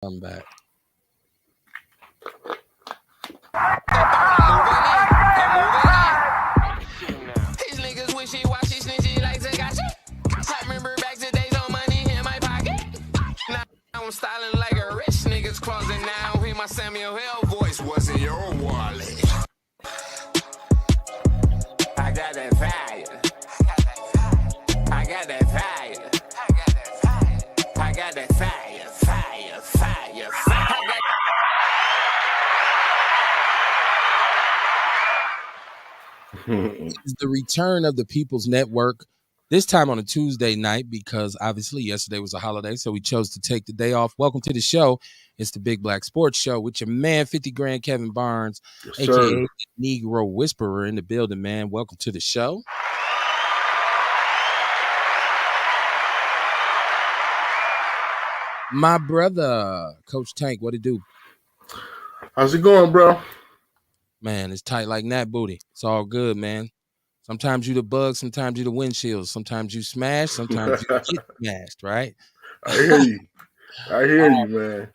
Come back. These niggas wishy-washy, snitchy like Takashi. I remember back to days on money in my pocket. Now I'm styling like a rich nigga's closet now. Hear my Samuel Hill voice, what's in your wallet? I got that fire. I got that fire. I got that fire, fire, fire, fire. It's the return of the People's Network, this time on a Tuesday night, because obviously yesterday was a holiday, so we chose to take the day off. Welcome to the show. It's the Big Black Sports Show with your man, 50 Grand Kevin Barnes, Yes, a.k.a. sir. the Negro Whisperer in the building, man. Welcome to the show. My brother, Coach Tank, what it do? How's it going, bro? Man, it's tight like that booty. It's all good, man. Sometimes you the bug, sometimes you the windshield. Sometimes you smash, sometimes you get smashed, right? I hear you. I hear you, man.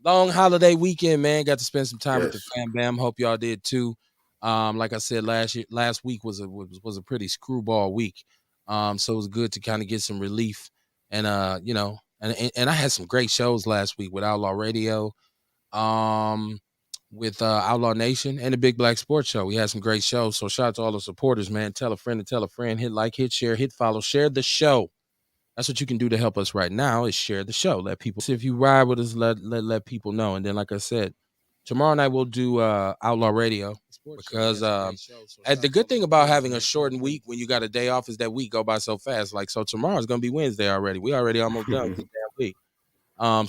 Long holiday weekend, man. Got to spend some time with the Yes. fam bam. Hope y'all did too. Like I said last week was a pretty screwball week. So it was good to kind of get some relief. And and I had some great shows last week with Outlaw Radio, with Outlaw Nation and the Big Black Sports Show. We had some great shows. So shout out to all the supporters, man. Tell a friend to tell a friend. Hit like, hit share, hit follow, share the show. That's what you can do to help us right now is share the show. Let people see if you ride with us, let people know. And then, like I said, tomorrow night we'll do Outlaw Radio because and the good thing about having a shortened week when you got a day off is that week go by so fast. Like, so tomorrow's gonna be Wednesday already. We already almost done with the damn week.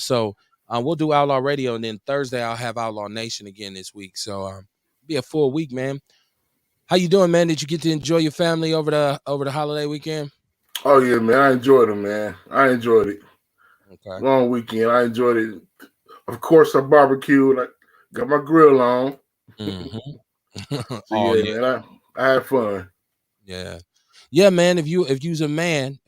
So we'll do Outlaw Radio, and then Thursday I'll have Outlaw Nation again this week. So be a full week, man. How you doing, man? Did you get to enjoy your family over the holiday weekend? Oh yeah, man. I enjoyed it, man. I enjoyed it. Okay. Long weekend. I enjoyed it. Of course, I barbecued. I got my grill on. Mm-hmm. So Oh yeah, man. I had fun. Yeah, man. If you's a man,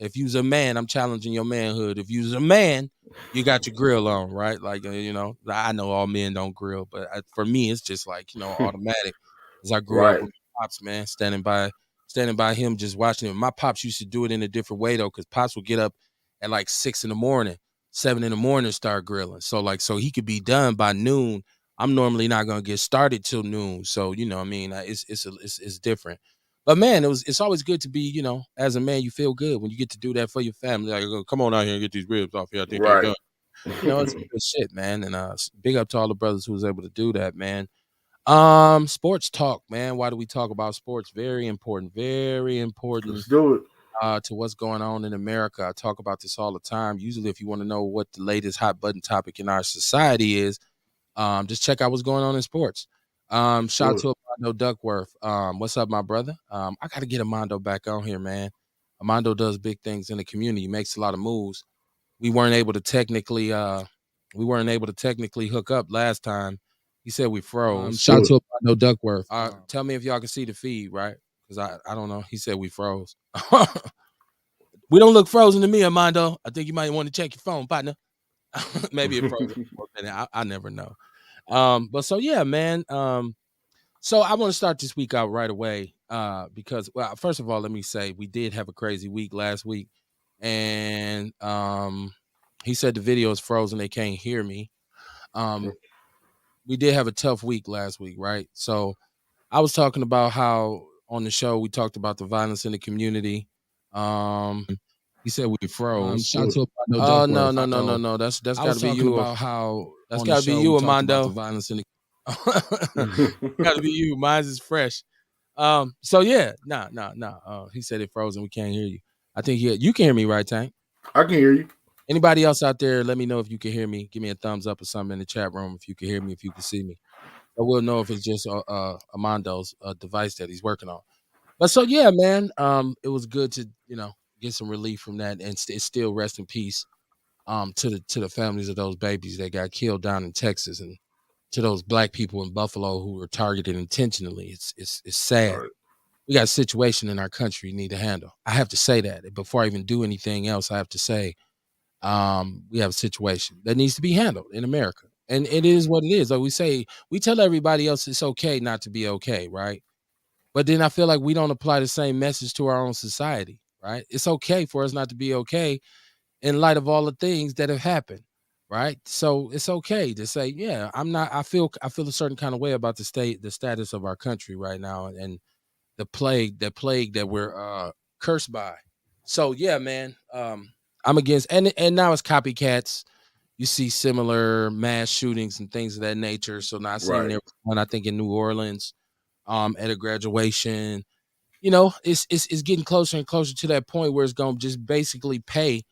I'm challenging your manhood. If you's a man, you got your grill on, right? Like I know all men don't grill, but for me, it's just like automatic. As I grew up Right. with my pops, man, standing by him, just watching him. My pops used to do it in a different way though, because pops would get up at like 6 in-the-morning, 7 in-the-morning, start grilling. So he could be done by noon. I'm normally not gonna get started till noon. So I mean, it's different. But man, it's always good to be, as a man, you feel good when you get to do that for your family. Like, come on out here and get these ribs off here. I think they're Right. done. It's good shit, man. And big up to all the brothers who was able to do that, man. Sports talk, man. Why do we talk about sports? Very important. Very important Let's do it. to what's going on in America. I talk about this all the time. Usually, if you want to know what the latest hot button topic in our society is, just check out what's going on in sports. Shout out to Armando Duckworth. What's up, my brother? I gotta get Armando back on here, man. Armando does big things in the community, makes a lot of moves. We weren't able to technically hook up last time. He said we froze. Shout out to Armando Duckworth. Tell me if y'all can see the feed, right? Because I don't know. He said we froze. We don't look frozen to me, Armando. I think you might want to check your phone, partner. Maybe it froze for a minute. I never know. But so yeah, man. So I want to start this week out right away. Because first of all, let me say we did have a crazy week last week. And he said the video is frozen, they can't hear me. We did have a tough week last week, right? So I was talking about how on the show we talked about the violence in the community. He said we froze. Shout out to Oh no. That's gotta be you. About how that's gotta be you, Armando. violence in the Gotta be you. Mine's is fresh. So yeah, no. He said it frozen. We can't hear you. I think you can hear me, right, Tank? I can hear you. Anybody else out there? Let me know if you can hear me. Give me a thumbs up or something in the chat room if you can hear me, if you can see me. I will know if it's just Armando's device that he's working on. But so yeah, man. It was good to get some relief from that, and it's still rest in peace. To the families of those babies that got killed down in Texas, and to those black people in Buffalo who were targeted intentionally. It's sad. Right. We got a situation in our country we need to handle. I have to say that before I even do anything else. I have to say, we have a situation that needs to be handled in America. And it is what it is. Like we say, we tell everybody else it's okay not to be okay, right? But then I feel like we don't apply the same message to our own society, right? It's okay for us not to be okay in light of all the things that have happened, right? So it's okay to say, yeah, I'm not. I feel a certain kind of way about the status of our country right now, and the plague that we're cursed by. So yeah, man, I'm against, and now it's copycats. You see similar mass shootings and things of that nature. So now I seen Right. there was one I think in New Orleans, at a graduation. It's getting closer and closer to that point where it's gonna just basically pay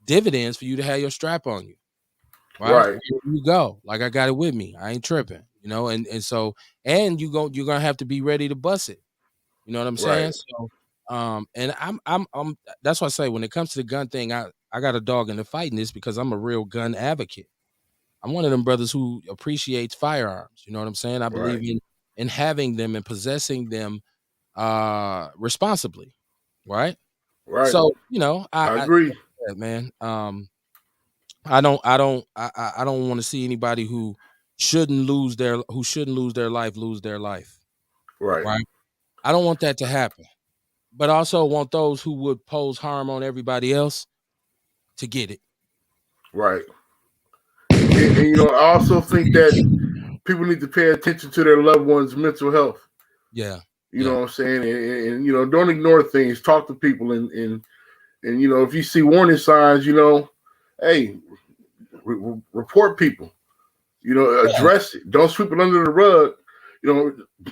dividends for you to have your strap on you, right? Right. Here you go. Like I got it with me. I ain't tripping, and so and you're gonna have to be ready to bust it. You know what I'm Right. saying? So and I'm that's why I say when it comes to the gun thing, I got a dog in the fight in this because I'm a real gun advocate. I'm one of them brothers who appreciates firearms. You know what I'm saying? I believe Right. in having them and possessing them responsibly, right? Right. So, I I agree. yeah, man. I don't want to see anybody who shouldn't lose their life, Right. right? I don't want that to happen. But I also want those who would pose harm on everybody else to get it. Right. And I also think that people need to pay attention to their loved ones' mental health. Yeah. You know Yeah. what I'm saying? And don't ignore things. Talk to people and if you see warning signs, hey, report people. Yeah. Address it. Don't sweep it under the rug.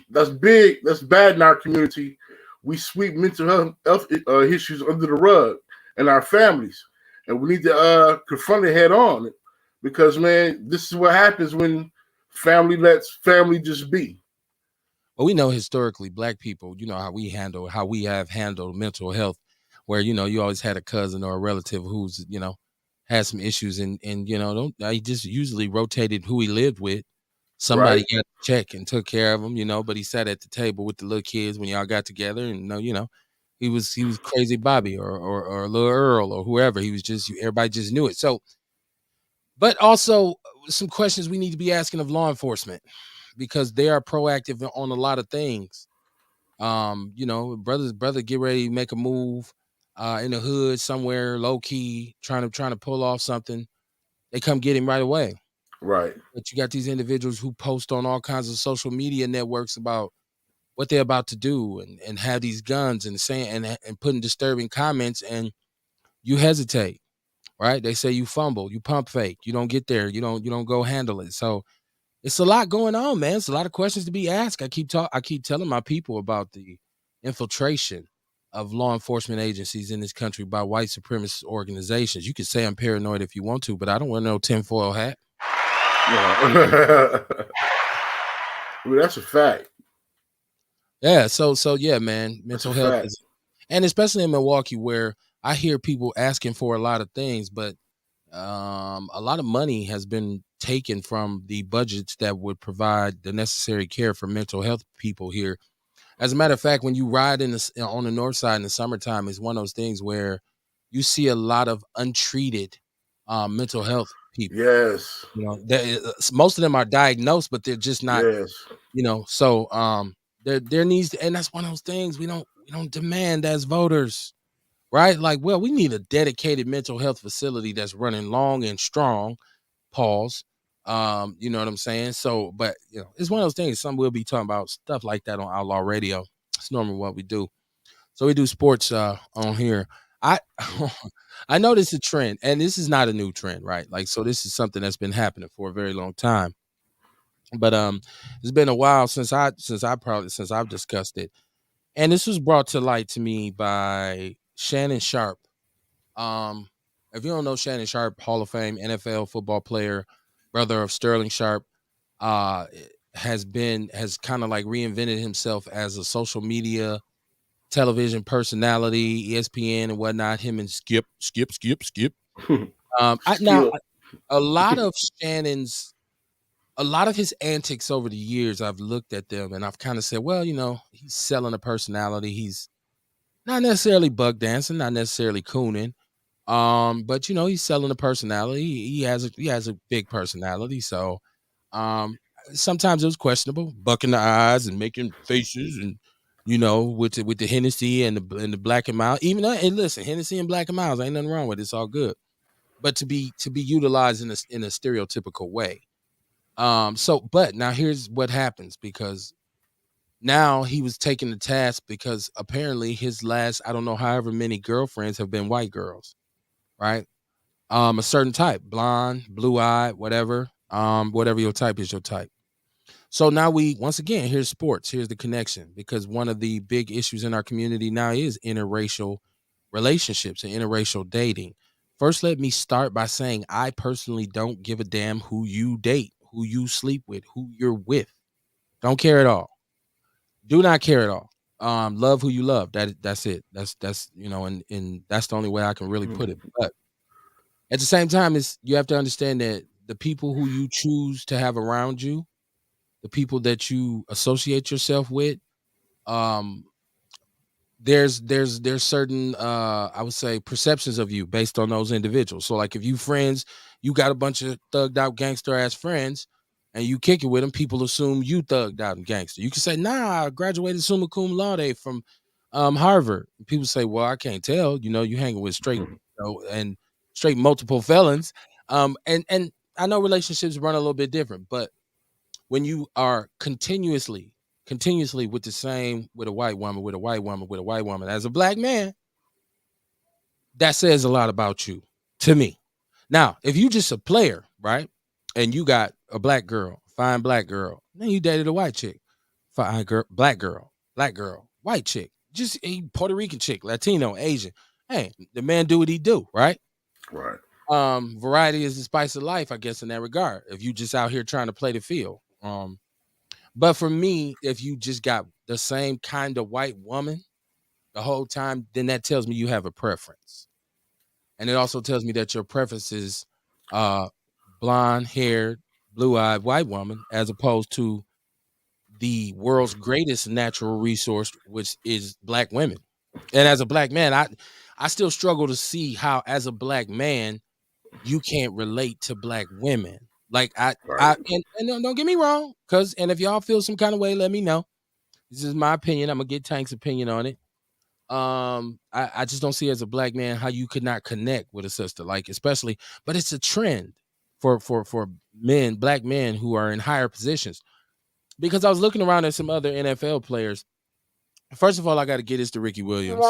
That's big. That's bad in our community. We sweep mental health issues under the rug in our families, and we need to confront it head on. Because man, this is what happens when family lets family just be. But we know historically black people, how we have handled mental health, where you always had a cousin or a relative who's, had some issues and don't he just usually rotated who he lived with. Right, Somebody got to check and took care of him, but he sat at the table with the little kids when y'all got together and he was crazy Bobby or little Earl or whoever. He was just everybody just knew it. So, but also some questions we need to be asking of law enforcement because they are proactive on a lot of things. Brother get ready to make a move in the hood somewhere low key, trying to pull off something. They come get him right away. right, But you got these individuals who post on all kinds of social media networks about what they're about to do and have these guns and saying and putting disturbing comments and you hesitate, right? They say you fumble, you pump fake, you don't get there, you don't go handle it. So it's a lot going on, man. It's a lot of questions to be asked. I keep telling my people about the infiltration of law enforcement agencies in this country by white supremacist organizations. You can say I'm paranoid if you want to, but I don't wear no tinfoil hat. yeah. I mean, that's a fact. Yeah, so yeah, man. That's a Mental health fact. is, and especially in Milwaukee, where I hear people asking for a lot of things, but a lot of money has been taken from the budgets that would provide the necessary care for mental health people here. As a matter of fact, when you ride on the north side in the summertime, it's one of those things where you see a lot of untreated mental health people. Yes, Most of them are diagnosed, but they're just not. yes, So there needs to, and that's one of those things we don't demand as voters, right? Like, well, we need a dedicated mental health facility that's running long and strong. Pause. You know what I'm saying? So, but it's one of those things. Some will be talking about stuff like that on Outlaw Radio. It's normally what we do. So we do sports on here. I I noticed a trend, and this is not a new trend, right? Like, so this is something that's been happening for a very long time. But it's been a while since I've discussed it, and this was brought to light to me by Shannon Sharp. Um, if you don't know Shannon Sharp, Hall of Fame NFL football player, brother of Sterling Sharp, uh, has kind of like reinvented himself as a social media television personality, ESPN and whatnot. Him and Skip. I now skill. a lot of Shannon's a lot of his antics over the years, I've looked at them and I've kind of said, well, he's selling a personality. He's not necessarily bug dancing, not necessarily cooning, But he's selling a personality. He has a big personality. So um sometimes it was questionable, bucking the eyes and making faces and with the Hennessy and the Black and Miles. Even though, and listen, Hennessy and Black and Miles ain't nothing wrong with it. It's all good. But to be utilized in a stereotypical way. But now here's what happens, because now he was taken to task because apparently his last, I don't know, however many girlfriends have been white girls, right? A certain type, blonde, blue eyed, whatever. Whatever your type is, your type. So now once again, here's sports. Here's the connection, because one of the big issues in our community now is interracial relationships and interracial dating. First, let me start by saying I personally don't give a damn who you date, who you sleep with, who you're with. Don't care at all. Do not care at all. Love who you love. That's it. And that's the only way I can really put it. But at the same time, you have to understand that the people who you choose to have around you, the people that you associate yourself with, um, there's certain I would say perceptions of you based on those individuals. So like if you got a bunch of thugged out gangster ass friends and you kick it with them, people assume you thugged out and gangster. You can say, nah, I graduated summa cum laude from Harvard. People say, well, I can't tell, you hanging with straight, and straight multiple felons. And I know relationships run a little bit different, but when you are continuously with a white woman, with a white woman, with a white woman, as a black man, that says a lot about you to me. Now, if you just a player, right, and you got a black girl, fine black girl, then you dated a white chick, fine girl, black girl, white chick, just a Puerto Rican chick, Latino, Asian. Hey, the man do what he do, right? Right. Variety is the spice of life, I guess, in that regard. If you just out here trying to play the field. But for me, if you just got the same kind of white woman the whole time, then that tells me you have a preference. And it also tells me that your preference is uh blonde haired, blue eyed white woman, as opposed to the world's greatest natural resource, which is black women. And as a black man, I still struggle to see how, as a black man, you can't relate to black women. Like Right. and don't get me wrong, and if y'all feel some kind of way, let me know. This is my opinion. I'm gonna get Tank's opinion on it. I just don't see, as a black man, how you could not connect with a sister, like, especially, but it's a trend for men, black men who are in higher positions. Because I was looking around at some other NFL players. First of all, I got to get this to Ricky Williams,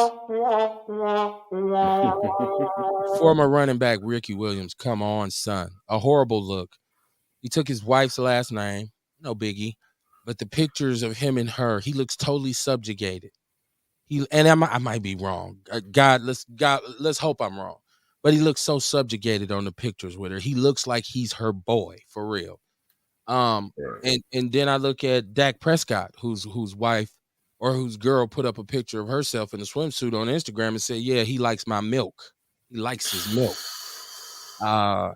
former running back Ricky Williams. Come on, son, a horrible look. He took his wife's last name, no biggie, but the pictures of him and her, he looks totally subjugated. I might be wrong. Let's hope I'm wrong. But he looks so subjugated on the pictures with her. He looks like he's her boy for real. Right. And then I look at Dak Prescott, whose wife or whose girl put up a picture of herself in a swimsuit on Instagram and said, "Yeah, he likes my milk. He likes his milk."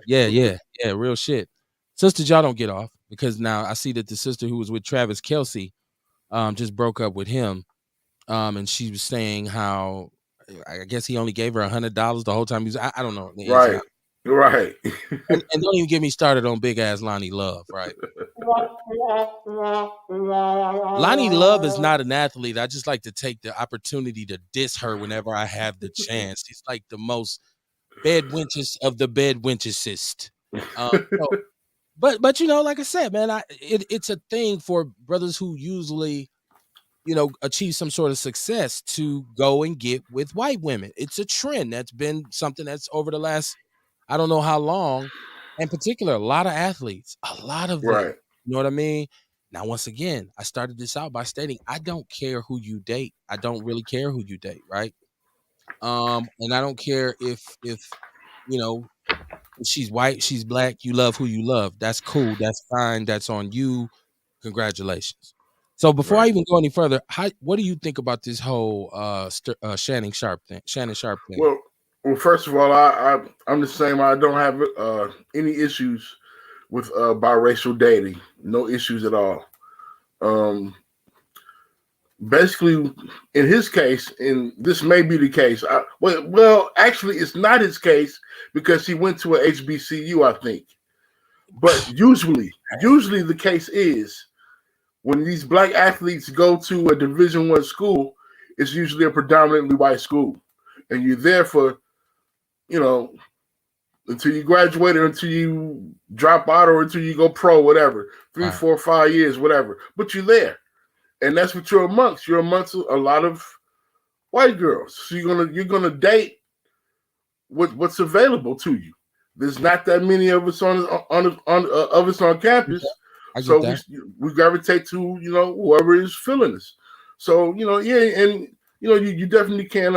Yeah, real shit. Sisters, y'all don't get off, because now I see that the sister who was with Travis Kelsey just broke up with him. And she was saying how, I guess he only gave her $100 the whole time he was. I don't know the ins and Right. outs. Right. And don't even get me started on big ass Lonnie Love, right? Lonnie Love is not an athlete. I just like to take the opportunity to diss her whenever I have the chance. She's like the most bed wenches of the bed wenchesist. So, but like I said, man, it's a thing for brothers who usually achieve some sort of success to go and get with white women. It's a trend that's been something that's over the last, I don't know how long, in particular, a lot of athletes, a lot of them. Right. You know what I mean? Now, once again, I started this out by stating I don't care who you date. I don't really care who you date, right? And I don't care if you know she's white, she's black, you love who you love. That's cool. That's fine. That's on you. Congratulations. So before I Right. even go any further, what do you think about this whole Shannon Sharp thing? Shannon Sharp thing. Well, first of all, I'm the same. I don't have any issues with biracial dating. No issues at all. Um, basically, in his case, and this may be the case. Well, actually, it's not his case because he went to a HBCU, I think. But usually the case is when these black athletes go to a Division I school, it's usually a predominantly white school, and you're there for, you know, until you graduate or until you drop out or until you go pro, whatever, 3, 4, 5 years, whatever. But you're there, and that's what you're amongst. You're amongst a lot of white girls, so you're gonna date what's available to you. There's not that many of us on campus, so we gravitate to whoever is feeling us. So yeah, and you definitely can.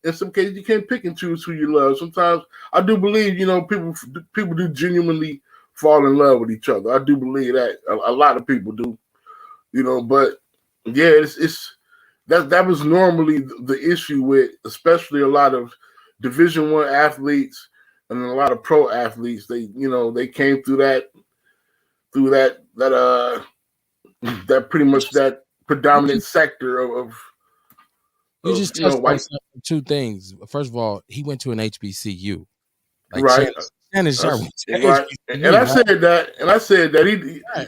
In some cases, you can't pick and choose who you love. Sometimes I do believe people do genuinely fall in love with each other. I do believe that a lot of people do. But yeah, it's that was normally the issue with, especially a lot of Division I athletes and a lot of pro athletes. They came through that pretty much that predominant sector of you just touched on two things. First of all, he went to an HBCU, like right? Shannon Sharp. Right. And I said that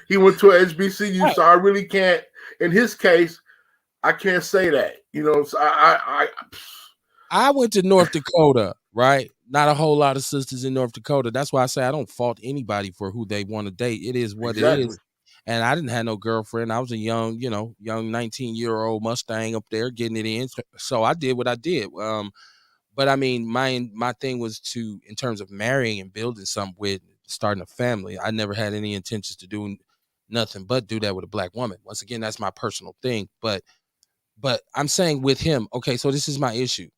he went to an HBCU, right. So I really can't. In his case, I can't say that. So I went to North Dakota, right? Not a whole lot of sisters in North Dakota. That's why I say I don't fault anybody for who they want to date. It is what it is. And I didn't have no girlfriend. I was a young 19-year-old Mustang up there getting it in. So I did what I did. But I mean, my thing was in terms of marrying and building something with, starting a family. I never had any intentions to do nothing but do that with a black woman. Once again, that's my personal thing. But I'm saying with him, okay, so this is my issue.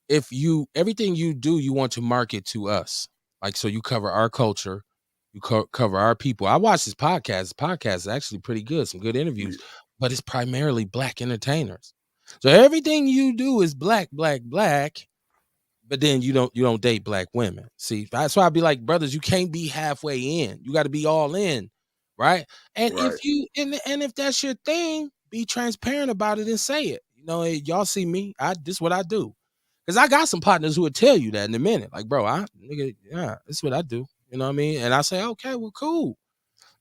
If everything you do, you want to market to us. Like, so you cover our culture, you cover our people. I watch this podcast. This podcast is actually pretty good, some good interviews, but it's primarily black entertainers. So everything you do is black, black, black, but then you don't date black women. See, that's why I'd be like, brothers, you can't be halfway in. You got to be all in, right? And if you and if that's your thing, be transparent about it and say it. Y'all see me. This is what I do. Because I got some partners who would tell you that in a minute. Like, bro, this is what I do. You know what I mean? And I say, okay, well, cool.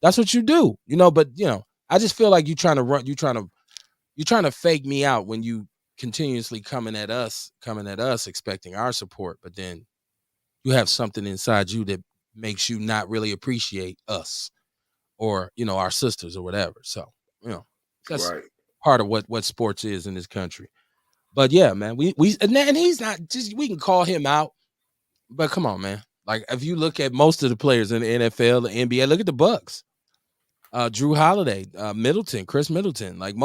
That's what you do. But I just feel like you're trying to fake me out when you continuously coming at us expecting our support, but then you have something inside you that makes you not really appreciate us or our sisters or whatever. So that's part of what sports is in this country. But yeah, man, and he's not just, we can call him out, but come on, man. Like, if you look at most of the players in the NFL, the NBA, look at the Bucks. Drew Holiday, Chris Middleton, like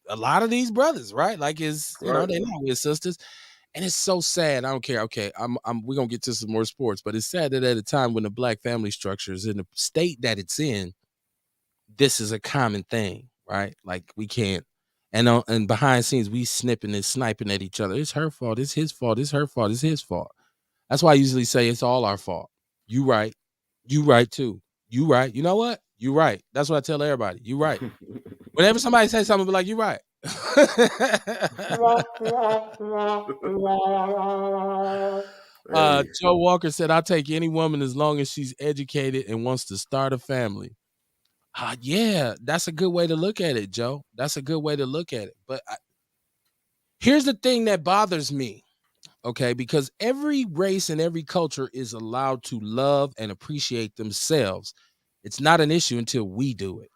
a lot of these brothers, right? Like, they're not with sisters, and it's so sad. I don't care. Okay, we're gonna get to some more sports, but it's sad that at a time when the black family structure is in the state that it's in, this is a common thing, right? Like, we can't. And behind scenes, we snipping and sniping at each other. It's her fault. It's his fault. It's her fault. It's his fault. That's why I usually say it's all our fault. You right. You right too. You right. You know what? You right. That's what I tell everybody. You right. Whenever somebody says something, be like, you right. Joe Walker said, I'll take any woman as long as she's educated and wants to start a family. Yeah, that's a good way to look at it, Joe. That's a good way to look at it. But here's the thing that bothers me, okay? Because every race and every culture is allowed to love and appreciate themselves. It's not an issue until we do it,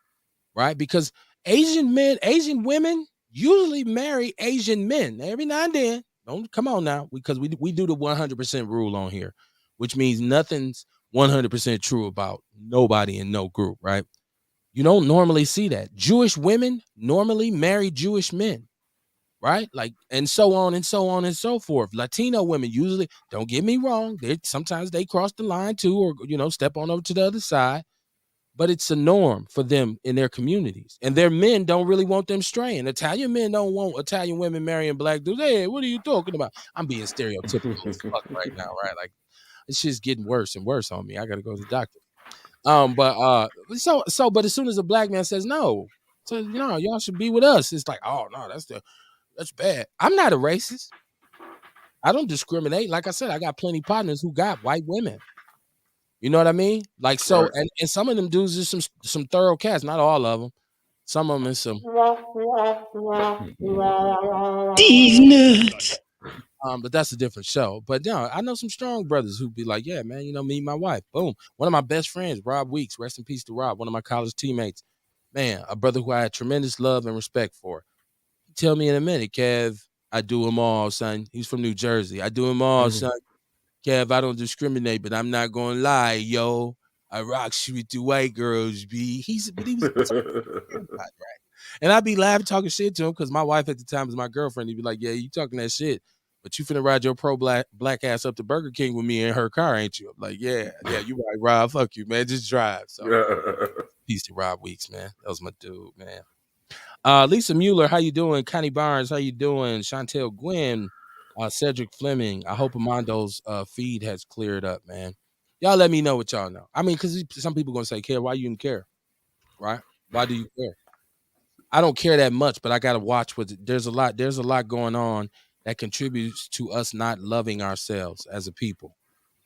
right? Because Asian women usually marry Asian men. Every now and then, don't come on now, because we do the 100% rule on here, which means nothing's 100% true about nobody in no group, right? You don't normally see that. Jewish women normally marry Jewish men, right? Like, and so on and so on and so forth. Latino women usually, don't get me wrong, sometimes they cross the line too, or step on over to the other side. But it's a norm for them in their communities. And their men don't really want them straying. Italian men don't want Italian women marrying black dudes. Hey, what are you talking about? I'm being stereotypical as fuck right now, right? Like, it's just getting worse and worse on me. I got to go to the doctor. But as soon as a black man says, no, So y'all should be with us. It's like, oh no, that's bad. I'm not a racist. I don't discriminate. Like I said, I got plenty partners who got white women. You know what I mean? Like so, Right. and some of them dudes is some thorough cats. Not all of them. Some of them is some. These nuts. But that's a different show. But no, I know some strong brothers who'd be like, yeah, man, me and my wife. Boom. One of my best friends, Rob Weeks, rest in peace to Rob, one of my college teammates. Man, a brother who I had tremendous love and respect for. He tell me in a minute, Kev, I do them all, son. He's from New Jersey. I do them all, son. Kev, I don't discriminate, but I'm not gonna lie, yo. I rock shit with the white girls, B. But he was right. And I'd be laughing, talking shit to him because my wife at the time was my girlfriend. He'd be like, yeah, you talking that shit, but you finna ride your black ass up to Burger King with me in her car, ain't you? I'm like, yeah, you right, Rob. Fuck you, man. Just drive. So peace to Rob Weeks, man. That was my dude, man. Lisa Mueller, how you doing? Connie Barnes, how you doing? Chantel Gwynn, Cedric Fleming. I hope Amando's feed has cleared up, man. Y'all let me know what y'all know. I mean, because some people gonna say, "Care, why you didn't care?" Right? Why do you care? I don't care that much, but I gotta watch what there's a lot going on that contributes to us not loving ourselves as a people.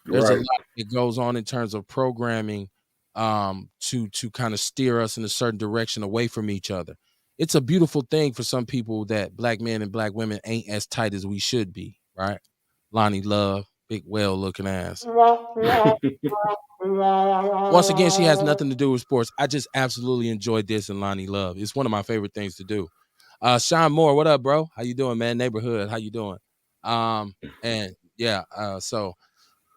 There's a Right. lot that goes on in terms of programming to kind of steer us in a certain direction away from each other. It's a beautiful thing for some people that black men and black women ain't as tight as we should be, right? Lonnie Love, big whale looking ass. Once again, she has nothing to do with sports. I just absolutely enjoyed this and Lonnie Love. It's one of my favorite things to do. Sean Moore, what up, bro? How you doing, man? Neighborhood, how you doing? And yeah,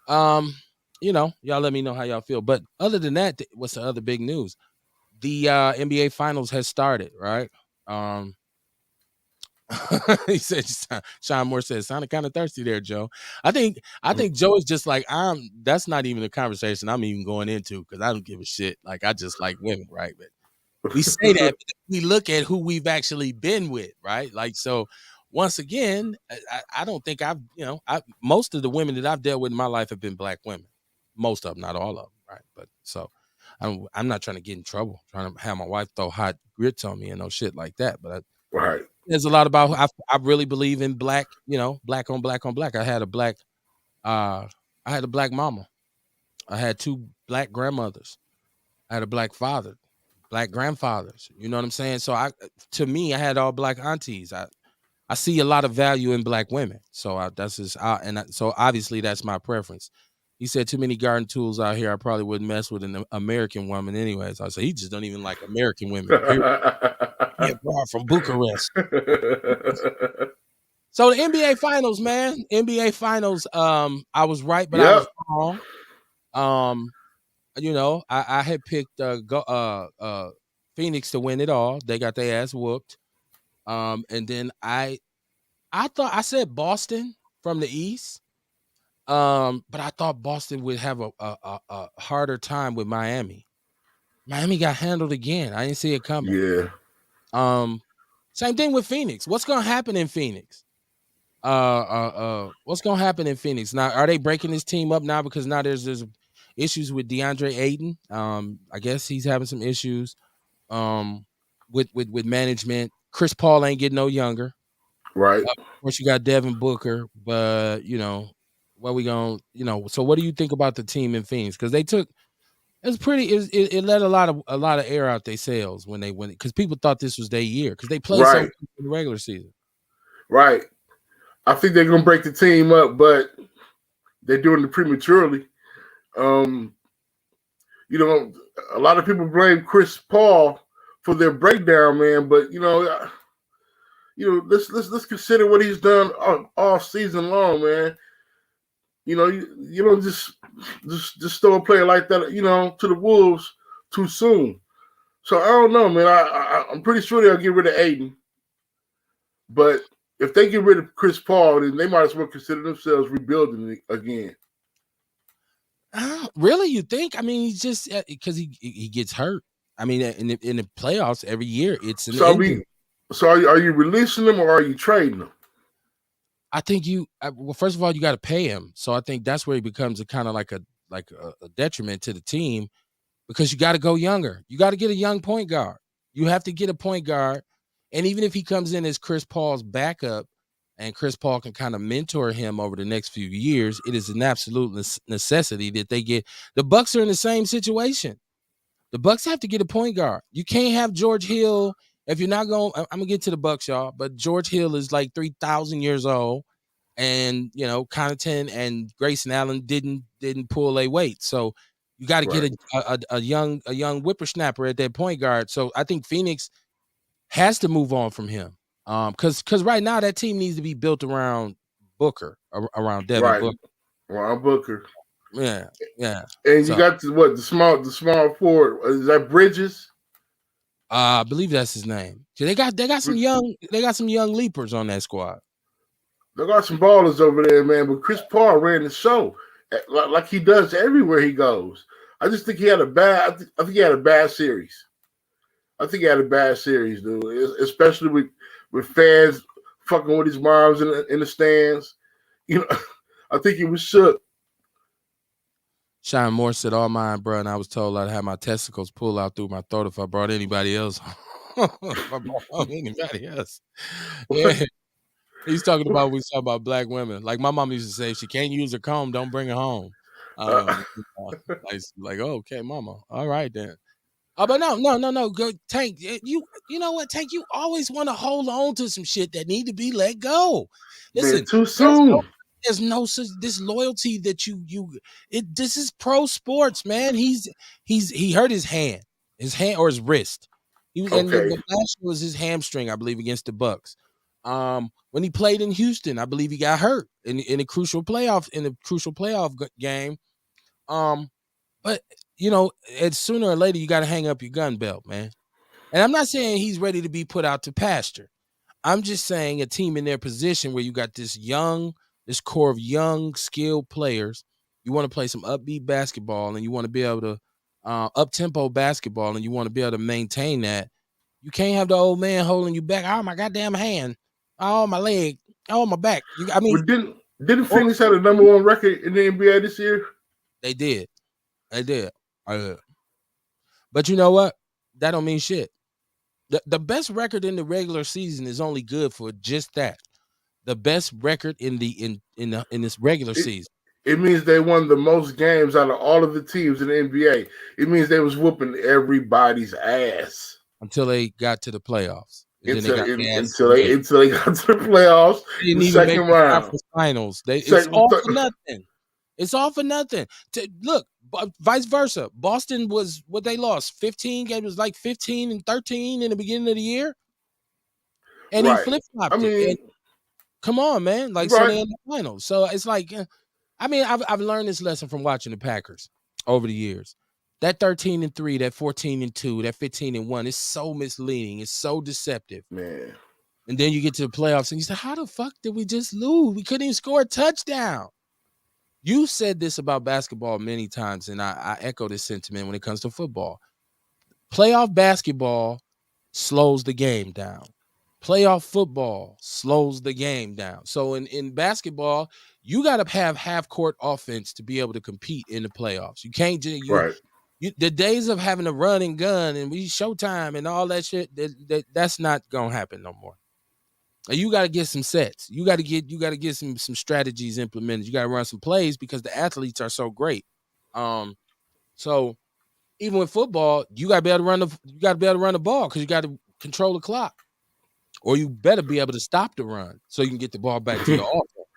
y'all let me know how y'all feel. But other than that, what's the other big news? The NBA Finals has started, right? He said, Sean Moore said, sounded kind of thirsty there, Joe. I think Joe is just like, that's not even a conversation I'm even going into because I don't give a shit. Like, I just like women, right? But we say that, but we look at who we've actually been with, right? Like, so once again, I don't think most of the women that I've dealt with in my life have been black women. Most of them, not all of them, right? But so I'm not trying to get in trouble, trying to have my wife throw hot grits on me and no shit like that. But Right. there's a lot about I really believe in black, black on black on black. I had a black mama. I had two black grandmothers. I had a black father, black grandfathers. You know what I'm saying? So to me, I had all black aunties. I see a lot of value in black women. So so obviously that's my preference. He said too many garden tools out here. I probably wouldn't mess with an American woman anyways. I said he just don't even like American women. Period. Yeah, bro, from Bucharest. So the NBA Finals, man. NBA Finals. I was right, but I was wrong. I had picked Phoenix to win it all. They got their ass whooped. And then I thought I said Boston from the East. But I thought Boston would have a harder time with Miami. Miami got handled again. I didn't see it coming. Yeah. Same thing with Phoenix. What's gonna happen in Phoenix? What's gonna happen in Phoenix? Now, are they breaking this team up now because now there's issues with DeAndre Ayton? I guess he's having some issues with management. Chris Paul ain't getting no younger. Right. Of course, you got Devin Booker, but what we gonna so what do you think about the team in Phoenix? Because they took it let a lot of air out their sails when they went because people thought this was their year because they played so Right. good in the regular season. Right. I think they're gonna break the team up, but they're doing it prematurely. A lot of people blame Chris Paul for their breakdown, man. But let's consider what he's done all season long, man. You don't just throw a player like that, to the Wolves too soon. So I don't know, man. I'm pretty sure they'll get rid of Aiden, but if they get rid of Chris Paul, then they might as well consider themselves rebuilding again. Really, you think? I mean, he's just because he gets hurt. I mean, in the playoffs every year, it's an injury. So are you releasing them or are you trading them? I think first of all, you got to pay him. So I think that's where he becomes a kind of like a detriment to the team because you got to go younger. You got to get a young point guard. You have to get a point guard. And even if he comes in as Chris Paul's backup and Chris Paul can kind of mentor him over the next few years, it is an absolute necessity that they get. The Bucks are in the same situation. The Bucks have to get a point guard. You can't have George Hill. If you're not going, I'm gonna get to the Bucks, y'all. But George Hill is like 3,000 years old, and Connaughton and Grayson Allen didn't pull a weight. So you got to get a young whippersnapper at that point guard. So I think Phoenix has to move on from him. Because right now that team needs to be built around Booker, around Devin Booker. Around Booker. Yeah. And you got the small forward. Is that Bridges? I believe that's his name. So they got some young leapers on that squad. They got some ballers over there, man. But Chris Paul ran the show like he does everywhere he goes. I just think he had a bad. I think he had a bad series. I think he had a bad series, dude. Especially with fans fucking with his moms in the stands. I think he was shook. Sean Moore said, "All mine, bro." And I was told I'd have my testicles pull out through my throat if I brought anybody else. Yeah. He's talking about we talk about black women. Like my mom used to say, if she can't use her comb, don't bring her home. Like, oh, okay, mama. All right then. But no. Go, Tank. You know what, Tank? You always want to hold on to some shit that need to be let go. Listen, man, too soon. There's no such disloyalty that this is pro sports, man. He hurt his hand or his wrist. He was and the last year was his hamstring, I believe, against the Bucks. When he played in Houston, I believe he got hurt in a crucial playoff game. But sooner or later you got to hang up your gun belt, man. And I'm not saying he's ready to be put out to pasture. I'm just saying a team in their position where you got this core of young, skilled players. You want to play some upbeat basketball, and you want to be able to up-tempo basketball, and you want to be able to maintain that. You can't have the old man holding you back. Oh, my goddamn hand. Oh, my leg. Oh, my back. Didn't Phoenix have the #1 record in the NBA this year? They did. But you know what? That don't mean shit. The best record in the regular season is only good for just that. The best record in this regular season. It means they won the most games out of all of the teams in the NBA. It means they was whooping everybody's ass until they got to the playoffs. Until they got to the playoffs. They didn't even make the conference finals. It's all for nothing. It's all for nothing. Look, vice versa. Boston was what they lost 15 games. It was like 15-13 in the beginning of the year, and he flip-flopped it. Come on, man! So they in the finals. So it's like, I've learned this lesson from watching the Packers over the years. That 13-3, that 14-2, that 15-1 is so misleading. It's so deceptive, man. And then you get to the playoffs, and you say, "How the fuck did we just lose? We couldn't even score a touchdown." You said this about basketball many times, and I echo this sentiment when it comes to football. Playoff basketball slows the game down. Playoff football slows the game down. So in basketball, you got to have half-court offense to be able to compete in the playoffs. You can't just the days of having a run and gun and we showtime and all that shit. That's not gonna happen no more. You got to get some sets. You got to get some strategies implemented. You got to run some plays because the athletes are so great. So even with football, you got to be able to run the ball because you got to control the clock, or you better be able to stop the run so you can get the ball back to your offense.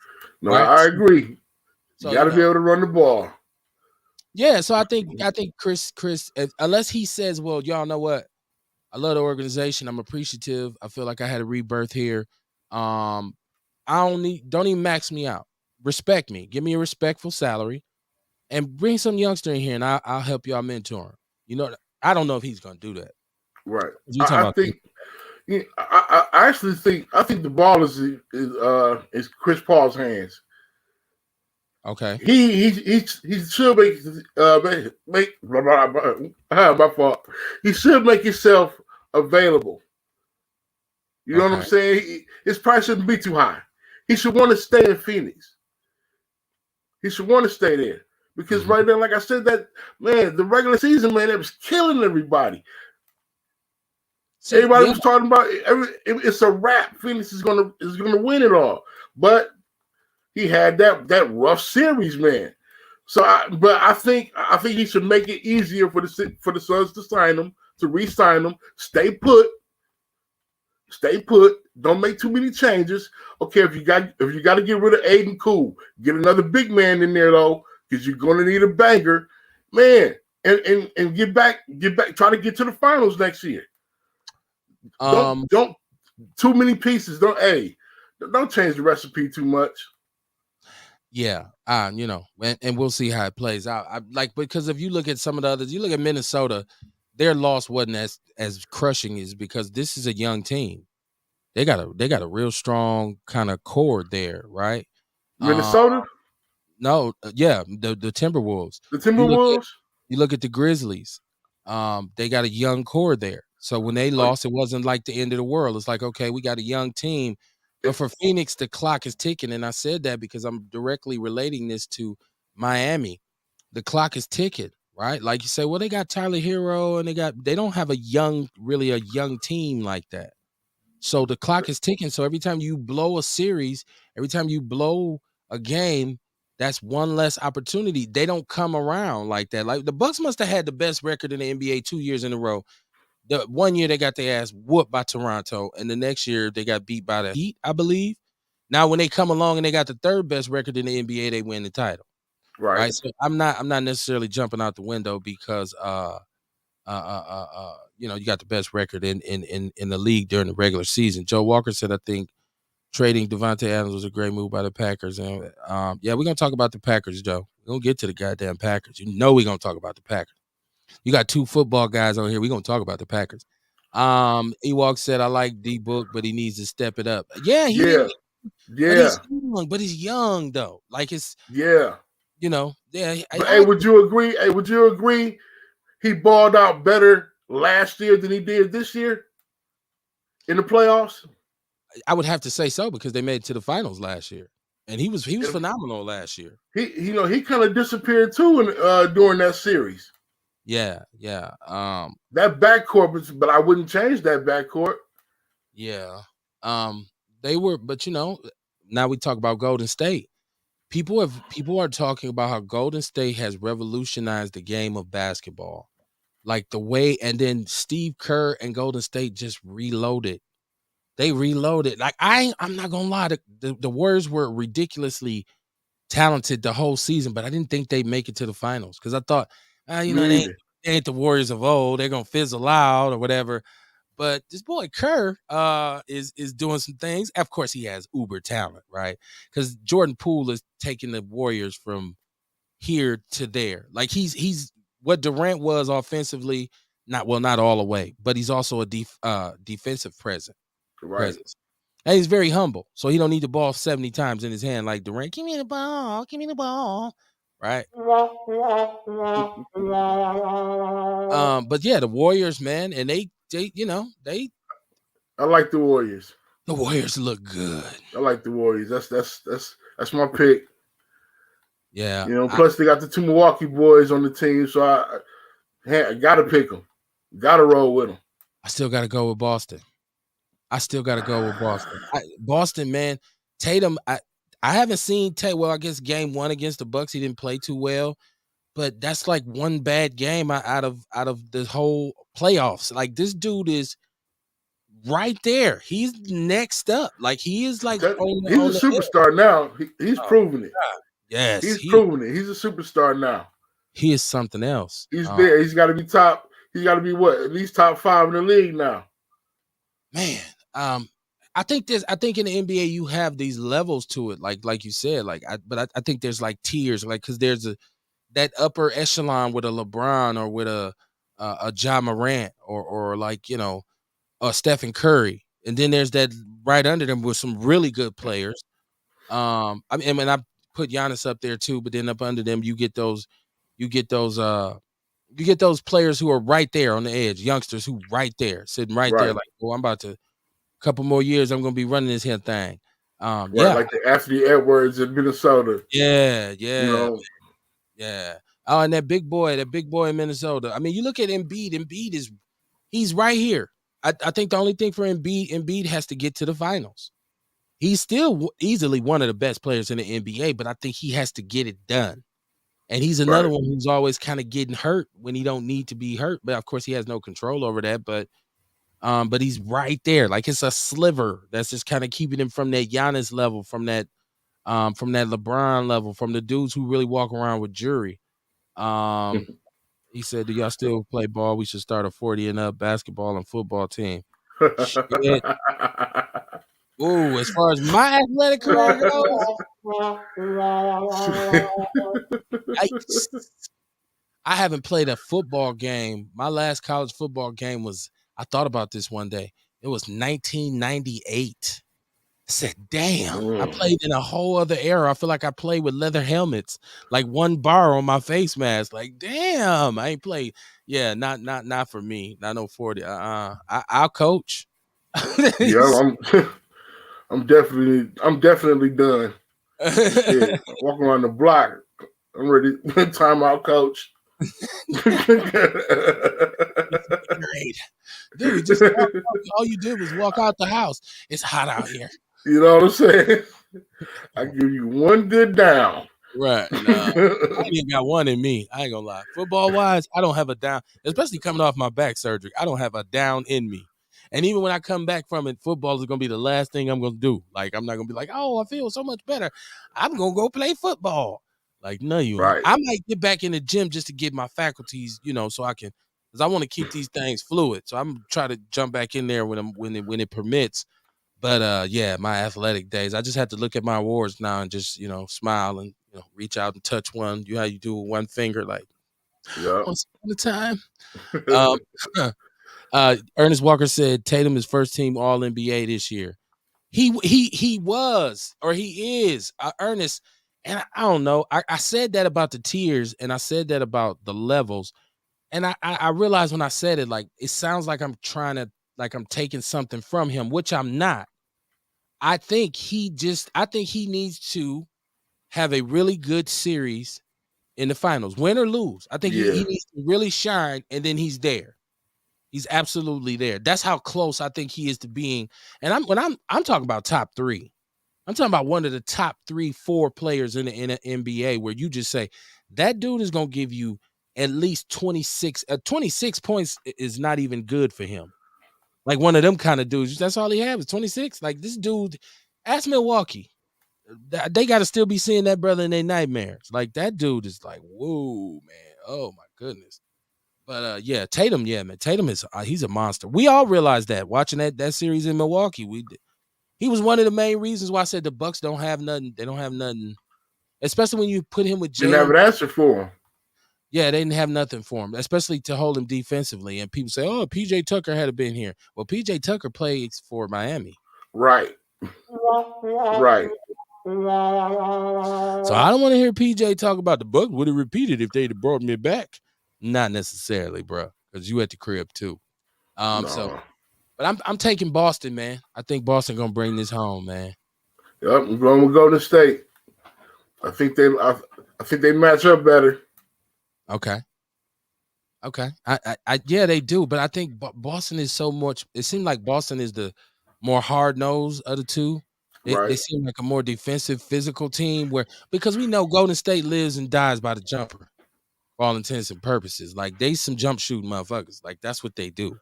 No, right? I agree. You got to be able to run the ball. Yeah, so I think Chris, unless he says, "Well, y'all know what? I love the organization. I'm appreciative. I feel like I had a rebirth here. Don't even max me out. Respect me. Give me a respectful salary, and bring some youngster in here, and I'll help y'all mentor him." I don't know if he's going to do that. Right. I think the ball is Chris Paul's hands. Okay. He should make my fault. He should make himself available. You know what I'm saying? His price shouldn't be too high. He should want to stay in Phoenix. He should want to stay there because right now, like I said, that man, the regular season, man, it was killing everybody. See, Everybody yeah, was talking about it's a wrap. Phoenix is gonna win it all, but he had that rough series, man. So, but I think he should make it easier for the Suns to sign him, to re-sign him. Stay put. Don't make too many changes. Okay, if you got to get rid of Aiden, cool. Get another big man in there though, because you're gonna need a banker, man. And get back. Try to get to the finals next year. Don't too many pieces. Don't change the recipe too much. Yeah, and we'll see how it plays out. Because if you look at some of the others, you look at Minnesota, their loss wasn't as crushing as because this is a young team. They got a real strong kind of core there, right? Minnesota, no, yeah, the Timberwolves. the Timberwolves. You look at the Grizzlies. They got a young core there. So when they lost, it wasn't like the end of the world. It's like, okay, we got a young team. But for Phoenix, the clock is ticking. And I said that because I'm directly relating this to Miami. The clock is ticking, right? Like you say, well, they got Tyler Hero and they don't have really a young team like that. So the clock is ticking. So every time you blow a series, every time you blow a game, that's one less opportunity. They don't come around like that. Like the Bucks must have had the best record in the NBA 2 years in a row. The one year they got their ass whooped by Toronto, and the next year they got beat by the Heat, I believe. Now when they come along and they got the third best record in the NBA, they win the title. Right. So I'm not necessarily jumping out the window because you got the best record in the league during the regular season. Joe Walker said, I think trading Devontae Adams was a great move by the Packers. And yeah, we're gonna talk about the Packers, Joe. We're gonna get to the goddamn Packers. You know we're gonna talk about the Packers. You got two football guys on here. We're gonna talk about the Packers. Ewok said, I like D Book, but he needs to step it up. Yeah, yeah. But he's young though. Like it's yeah. But would you agree? Hey, would you agree? He balled out better last year than he did this year in the playoffs. I would have to say so because they made it to the finals last year, and he was phenomenal last year. He kind of disappeared too during that series. Yeah. That backcourt, but I wouldn't change that backcourt. Yeah. They were, but now we talk about Golden State. People are talking about how Golden State has revolutionized the game of basketball. Like the way, and then Steve Kerr and Golden State just reloaded. They reloaded. Like I'm not gonna lie, the Warriors were ridiculously talented the whole season, but I didn't think they'd make it to the finals because I thought, they ain't the Warriors of old. They're gonna fizzle out or whatever. But this boy Kerr is doing some things. Of course, he has uber talent, right? Because Jordan Poole is taking the Warriors from here to there. Like he's what Durant was offensively, not all the way, but he's also a defensive presence. And he's very humble, so he don't need the ball 70 times in his hand like Durant. Give me the ball, right? But yeah, the Warriors, man, and they I like the Warriors. The Warriors look good. I like the Warriors. That's my pick. Yeah. Plus they got the two Milwaukee boys on the team, so I gotta pick them. Gotta roll with them. I still gotta go with Boston. Boston, man. Tatum, I haven't seen Tatum. Well, I guess game 1 against the Bucks, he didn't play too well. But that's like one bad game out of the whole playoffs. Like this dude is right there. He's next up. Like he is like he's a superstar now. He's proven it. God. Yes, he's proven it. He's a superstar now. He is something else. He's there. He's got to be top. He's got to be at least top 5 in the league now. Man, I think in the NBA you have these levels to it, like you said, but I think there's like tiers, like because there's that upper echelon with a LeBron or with a Ja Morant or like Stephen Curry, and then there's that right under them with some really good players. I put Giannis up there too, but then up under them you get those players who are right there on the edge, youngsters who sitting right there, like, oh, I'm about to. Couple more years, I'm gonna be running this here thing. Like the Anthony Edwards in Minnesota. Yeah. Oh, and that big boy in Minnesota. I mean, you look at Embiid. Embiid he's right here. I think the only thing for Embiid has to get to the finals. He's still easily one of the best players in the NBA, but I think he has to get it done. And he's another Right. one who's always kind of getting hurt when he don't need to be hurt. But of course, he has no control over that. But he's right there. Like it's a sliver that's just kind of keeping him from that Giannis level, from that LeBron level, from the dudes who really walk around with jury. He said, "Do y'all still play ball? We should start a 40 and up basketball and football team." Shit. Ooh, as far as my athletic career goes, yikes. I haven't played a football game. My last college football game was, I thought about this one day. It was 1998. I said, damn, I played in a whole other era. I feel like I played with leather helmets, like one bar on my face mask. Like, damn, I ain't played. Yeah, not for me. Not no 40. I'll coach. Yeah, I'm definitely done. Yeah, walking around the block. I'm ready. Timeout, coach. Great. Dude, just all you did was walk out the house. It's hot out here. You know what I'm saying? I give you one good down. Right. No, I ain't got one in me. I ain't gonna lie. Football wise, I don't have a down, especially coming off my back surgery. I don't have a down in me. And even when I come back from it, football is gonna be the last thing I'm gonna do. Like I'm not gonna be like, oh, I feel so much better. I'm gonna go play football. Like, no, you ain't. Right. I might get back in the gym just to get my faculties, so I can, because I want to keep these things fluid. So I'm trying to jump back in there when it permits. But yeah, my athletic days, I just have to look at my awards now and just smile and reach out and touch one. How you do with one finger, like once upon a time. Ernest Walker said Tatum is first team All NBA this year. He was, or he is, Ernest. And I don't know. I said that about the tiers, and I said that about the levels. And I realized when I said it, like it sounds like I'm trying to, like I'm taking something from him, which I'm not. I think he needs to have a really good series in the finals, win or lose. I think he needs to really shine, and then he's there. He's absolutely there. That's how close I think he is to being. And I'm talking about top 3. I'm talking about one of the top 3, 4 players in the NBA where you just say that dude is going to give you at least 26. 26 points is not even good for him. Like one of them kind of dudes. That's all he had was 26. Like this dude, ask Milwaukee. They got to still be seeing that brother in their nightmares. Like that dude is like, whoa, man. Oh my goodness. But yeah, Tatum, yeah, man. Tatum is he's a monster. We all realized that watching that series in Milwaukee. He was one of the main reasons why I said the Bucks don't have nothing. They don't have nothing, especially when you put him with Jalen. Didn't have an answer for him. Yeah, they didn't have nothing for him, especially to hold him defensively. And people say, "Oh, PJ Tucker had to been here." Well, PJ Tucker plays for Miami, right? Right. So I don't want to hear PJ talk about the Bucks would have repeated if they'd have brought me back. Not necessarily, bro, because you at the crib too. No. So. But I'm taking Boston, man. I think Boston gonna bring this home, man. Yep, I'm going with Golden State. I think they match up better. Okay. Yeah, they do, but I think Boston is so much. It seems like Boston is the more hard nosed of the two. They seem like a more defensive, physical team because we know Golden State lives and dies by the jumper, for all intents and purposes. Like they some jump shooting motherfuckers. Like that's what they do.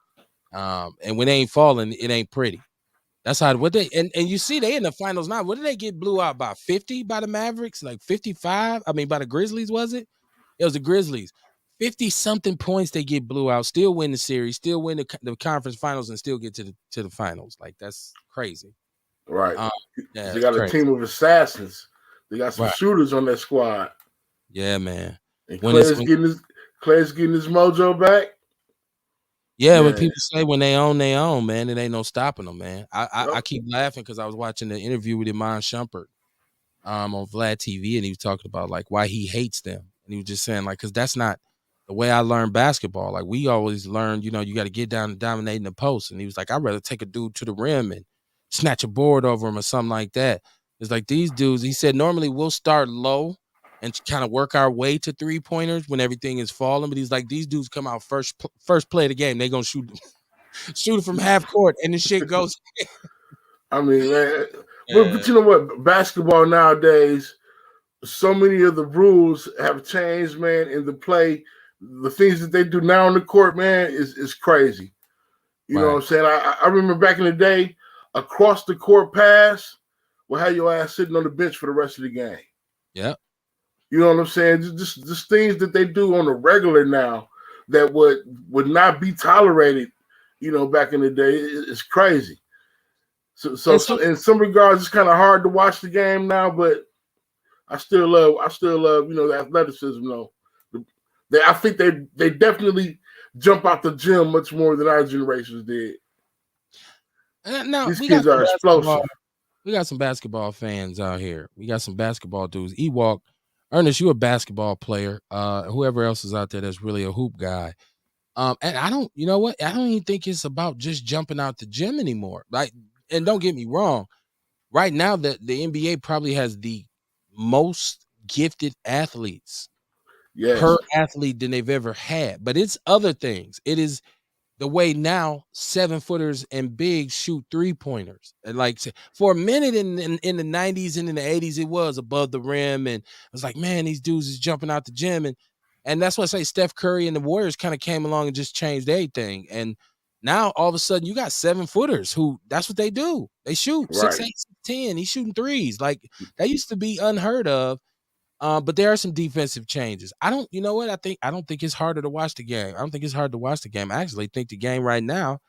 And when they ain't falling, it ain't pretty. That's how and you see they in the finals now. What did they get blew out by 50 by the Mavericks? Like 55? I mean, by the Grizzlies, was it? It was the Grizzlies. 50 something points they get blew out, still win the series, still win the conference finals, and still get to the finals. Like that's crazy. Right. Yeah, they got crazy. A team of assassins. They got some shooters on that squad. Yeah, man. And Clay's getting his mojo back. Yeah, when people say when they own, man, it ain't no stopping them, man. I keep laughing because I was watching the interview with Iman Shumpert on Vlad TV, and he was talking about like why he hates them. And he was just saying like, because that's not the way I learned basketball. Like we always learned, you got to get down and dominate in the post. And he was like, I'd rather take a dude to the rim and snatch a board over him or something like that. It's like these dudes, he said, normally we'll start low and kind of work our way to 3-pointers when everything is falling. But he's like, these dudes come out first play of the game, they gonna shoot shoot it from half court, and the shit goes. I mean, man, but Yeah. you know what? Basketball nowadays, so many of the rules have changed, man. In the play, the things that they do now on the court, man, is crazy. You know what Right. I'm saying? I remember back in the day, across the court pass will have your ass sitting on the bench for the rest of the game. Yeah. You know what I'm saying? Just things that they do on the regular now that would not be tolerated. You know, back in the day, it's crazy. And so, So in some regards, it's kind of hard to watch the game now, but I still love, you know, the athleticism though. I think they definitely jump out the gym much more than our generations did. now These we got kids some are basketball. explosive. We got some basketball fans out here. We got some basketball dudes. Ewok, Ernest, you a basketball player. Whoever else is out there that's really a hoop guy. And I don't, you know what? I don't even think it's about just jumping out the gym anymore. Like, and don't get me wrong. Right now, the NBA probably has the most gifted athletes per Yes, athlete than they've ever had. But it's other things. It is the way now 7-footers and big shoot 3-pointers. And like for a minute in the 90s and in the 80s, it was above the rim. And I was like, man, these dudes is jumping out the gym. And that's why I say Steph Curry and the Warriors kind of came along and just changed everything. And now all of a sudden you got 7-footers who that's what they do. They shoot six, right. 8, 10. He's shooting threes. Like that used to be unheard of. But there are some defensive changes. You know what? I don't think it's harder to watch the game. I don't think it's hard to watch the game. I actually think the game right now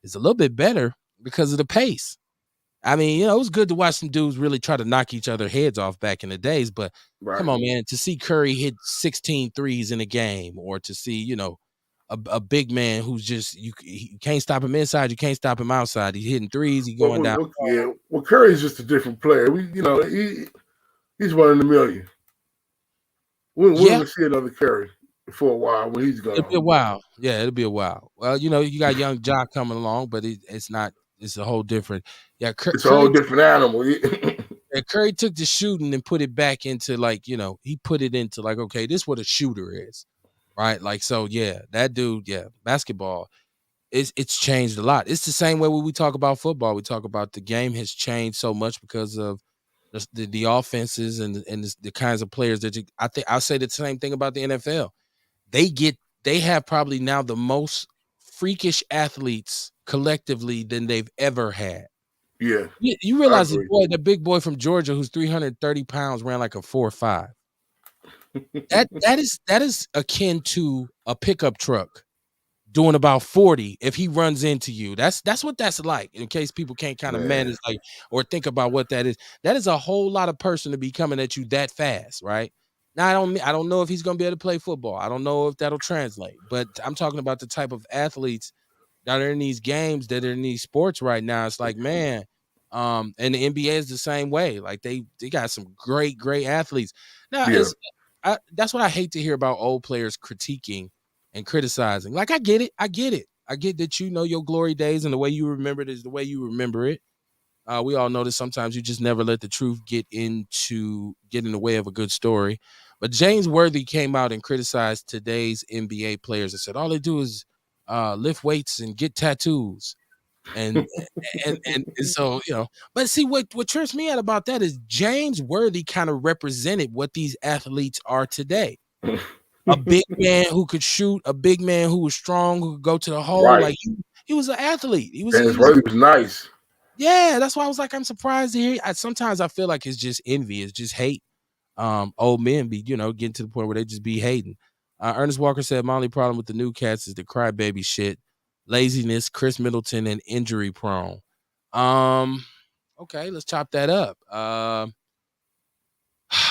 is a little bit better because of the pace. I mean, you know, it was good to watch some dudes really try to knock each other heads off back in the days, but come Right. on, man, to see Curry hit 16 threes in a game or to see, you know, a big man who's just you can't stop him inside, you can't stop him outside. He's hitting threes, he's going down. Yeah. Well, Curry's just a different player. He's one in a million. We're Yeah, gonna see another Curry for a while when he's it'll be a gone. while. Yeah, it'll be a while. Well, you know, you got young Jock coming along, but it's not. It's a whole different. Yeah, It's a whole different animal. Curry took the shooting and put it back into like you know he put it into like okay, this is what a shooter is, right? Like so, yeah, that dude, yeah, basketball. It's changed a lot. It's the same way when we talk about football. We talk about the game has changed so much because of the offenses and the kinds of players that I think I'll say the same thing about the NFL. They get they have probably now the most freakish athletes collectively than they've ever had. Yeah, You I realize agree. the big boy from Georgia who's 330 pounds ran like a 4.5. That is akin to a pickup truck doing about 40 if he runs into you. That's what that's like. In case people can't kind of Man, manage like or think about what that is. That is a whole lot of person to be coming at you that fast, right? Now I don't know if he's gonna be able to play football. I don't know if that'll translate, but I'm talking about the type of athletes that are in these games, that are in these sports right now. It's like, man, and the NBA is the same way. Like they got some great athletes. Now, yeah. that's what I hate to hear about old players critiquing and criticizing. Like, I get it. I get it. I get that you know your glory days and the way you remember it is the way you remember it. We all know that sometimes you just never let the truth get in the way of a good story. But James Worthy came out and criticized today's NBA players and said all they do is lift weights and get tattoos. And and so you know, but see what trips me out about that is James Worthy kind of represented what these athletes are today. A big man who could shoot, a big man who was strong, who could go to the hole. Right. Like he was an athlete. Dennis Worthy was nice. Yeah. That's why I was like, I'm surprised to hear. Sometimes I feel like it's just envy, it's just hate. Old men be getting to the point where they just be hating. Ernest Walker said my only problem with the new cats is the crybaby shit, laziness, Chris Middleton, and injury prone. Um, okay, let's chop that up.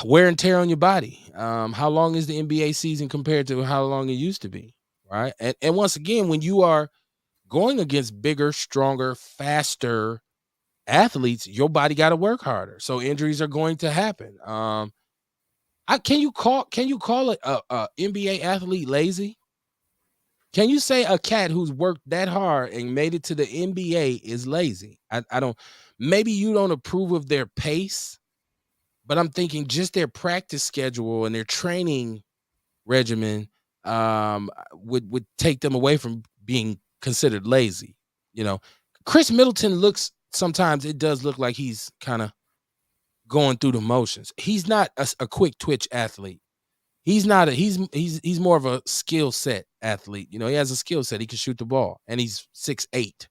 Wear and tear on your body. How long is the NBA season compared to how long it used to be? Right. And once again, when you are going against bigger, stronger, faster athletes, your body got to work harder. So injuries are going to happen. Can you call a NBA athlete lazy? Can you say a cat who's worked that hard and made it to the NBA is lazy? I don't. Maybe you don't approve of their pace, but I'm thinking just their practice schedule and their training regimen would take them away from being considered lazy. You know, Chris Middleton looks sometimes it does look like he's kind of going through the motions. He's not a quick twitch athlete. He's not a he's more of a skill set athlete. You know, he has a skill set. He can shoot the ball, and he's 6'8".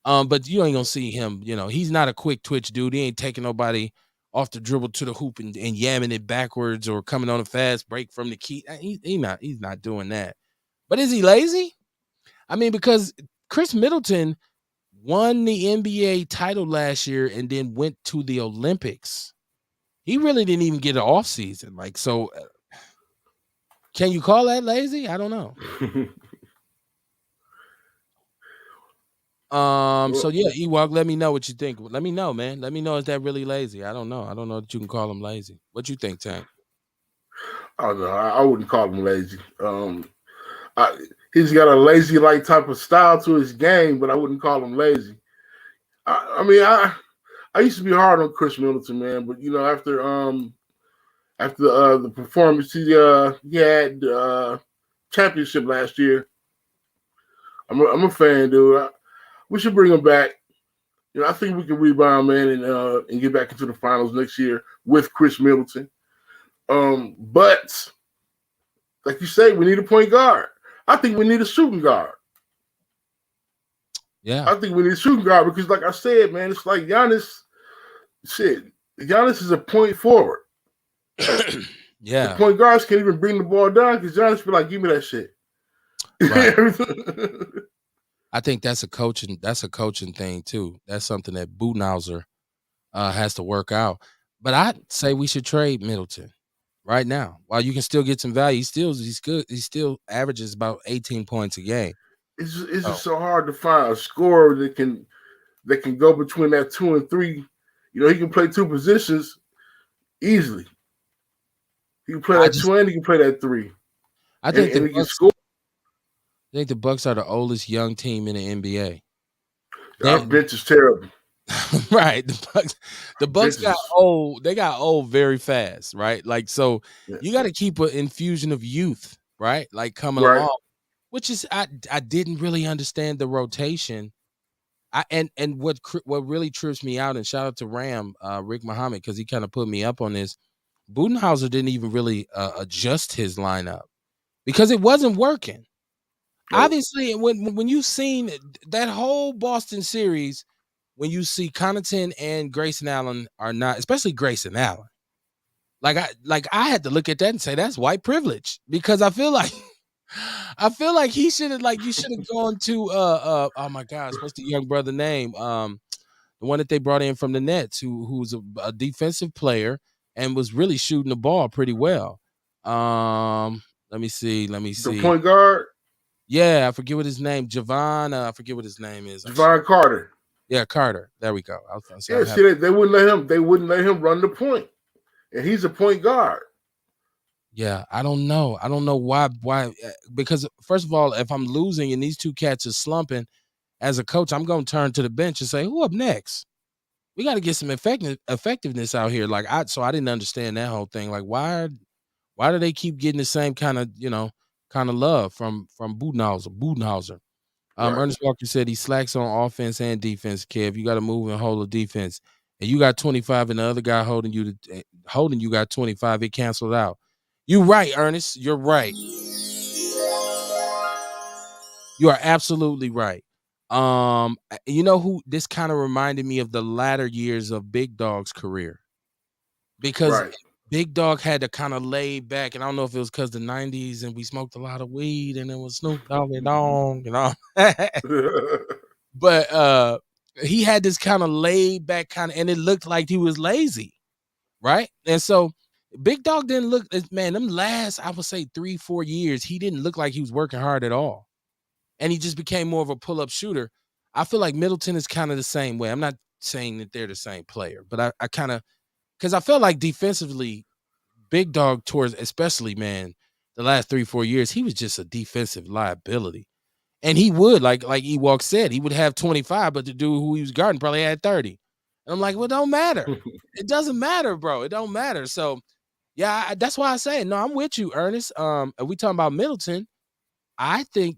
But you ain't gonna see him. You know, he's not a quick twitch dude. He ain't taking nobody off the dribble to the hoop and yamming it backwards or coming on a fast break from the key. He's not doing that. But is he lazy? I mean, because Chris Middleton won the NBA title last year and then went to the Olympics. He really didn't even get an off season. Like, so can you call that lazy? I don't know. So yeah, Ewok, let me know what you think. Let me know, man. Let me know, is that really lazy? I don't know. I don't know that you can call him lazy. What you think, Tank? I don't know. I wouldn't call him lazy. He's got a lazy-like type of style to his game, but I wouldn't call him lazy. I used to be hard on Chris Middleton, man, but you know, after the performance he had championship last year, I'm a fan, dude. We should bring him back. You know, I think we can rebound, man, and get back into the finals next year with Chris Middleton. But like you say, we need a point guard. I think we need a shooting guard. Yeah, I think we need a shooting guard because, like I said, man, it's like Giannis. Shit, Giannis is a point forward. Yeah, the point guards can't even bring the ball down because Giannis be like, "Give me that shit." Right. I think that's a coaching thing too. That's something that Budenholzer has to work out. But I'd say we should trade Middleton right now. While you can still get some value, he's good. He still averages about 18 points a game. It's just so hard to find a scorer that can go between that 2 and 3. You know, he can play two positions easily. He can play that 2 and he can play that 3. I think he can score. I think the Bucks are the oldest young team in the NBA. Our bench is terrible. Right. The Bucks got old. They got old very fast, right? Like, so you got to keep an infusion of youth, right? Like coming along, which is I didn't really understand the rotation. And what really trips me out, and shout out to Rick Muhammad, because he kind of put me up on this. Budenholzer didn't even really adjust his lineup because it wasn't working. Nope. Obviously, when you've seen that whole Boston series, when you see Connaughton and Grayson Allen are not, especially Grayson Allen, like I had to look at that and say that's white privilege, because I feel like he should have, like, you should have gone to oh my gosh, what's the young brother name? The one that they brought in from the Nets, who's a defensive player and was really shooting the ball pretty well. Let me see. The point guard. Yeah, I forget what his name. Javon. I forget what his name is. Javon Carter. Yeah, Carter. There we go. I was gonna say, see, they wouldn't let him. They wouldn't let him run the point, and he's a point guard. Yeah, I don't know. I don't know why. Because first of all, if I'm losing and these two cats are slumping, as a coach, I'm gonna turn to the bench and say, "Who up next? We got to get some effectiveness out here." Like, so I didn't understand that whole thing. Like, why do they keep getting the same kind of love from Budenholzer? Right. Ernest Walker said he slacks on offense and defense. Kev, you got to move and hold the defense, and you got 25, and the other guy holding you got 25. It canceled out. You're right, Ernest. You're right. You are absolutely right. You know who this kind of reminded me of? The latter years of Big Dog's career, because Big Dog had to kind of lay back, and I don't know if it was because the 90s and we smoked a lot of weed and it was Snoop Dogg and Dong, you know. But he had this kind of laid back and it looked like he was lazy, right? And so Big Dog didn't look, man, them last, I would say 3-4 years, he didn't look like he was working hard at all. And he just became more of a pull-up shooter. I feel like Middleton is kind of the same way. I'm not saying that they're the same player, but I kind of, because I felt like defensively, Big Dog towards, especially, man, the last 3-4 years, he was just a defensive liability. And he would, like Ewok said, he would have 25, but the dude who he was guarding probably had 30. And I'm like, well, it don't matter. It doesn't matter, bro. It don't matter. So, yeah, that's why I say, no, I'm with you, Ernest. If we talking about Middleton, I think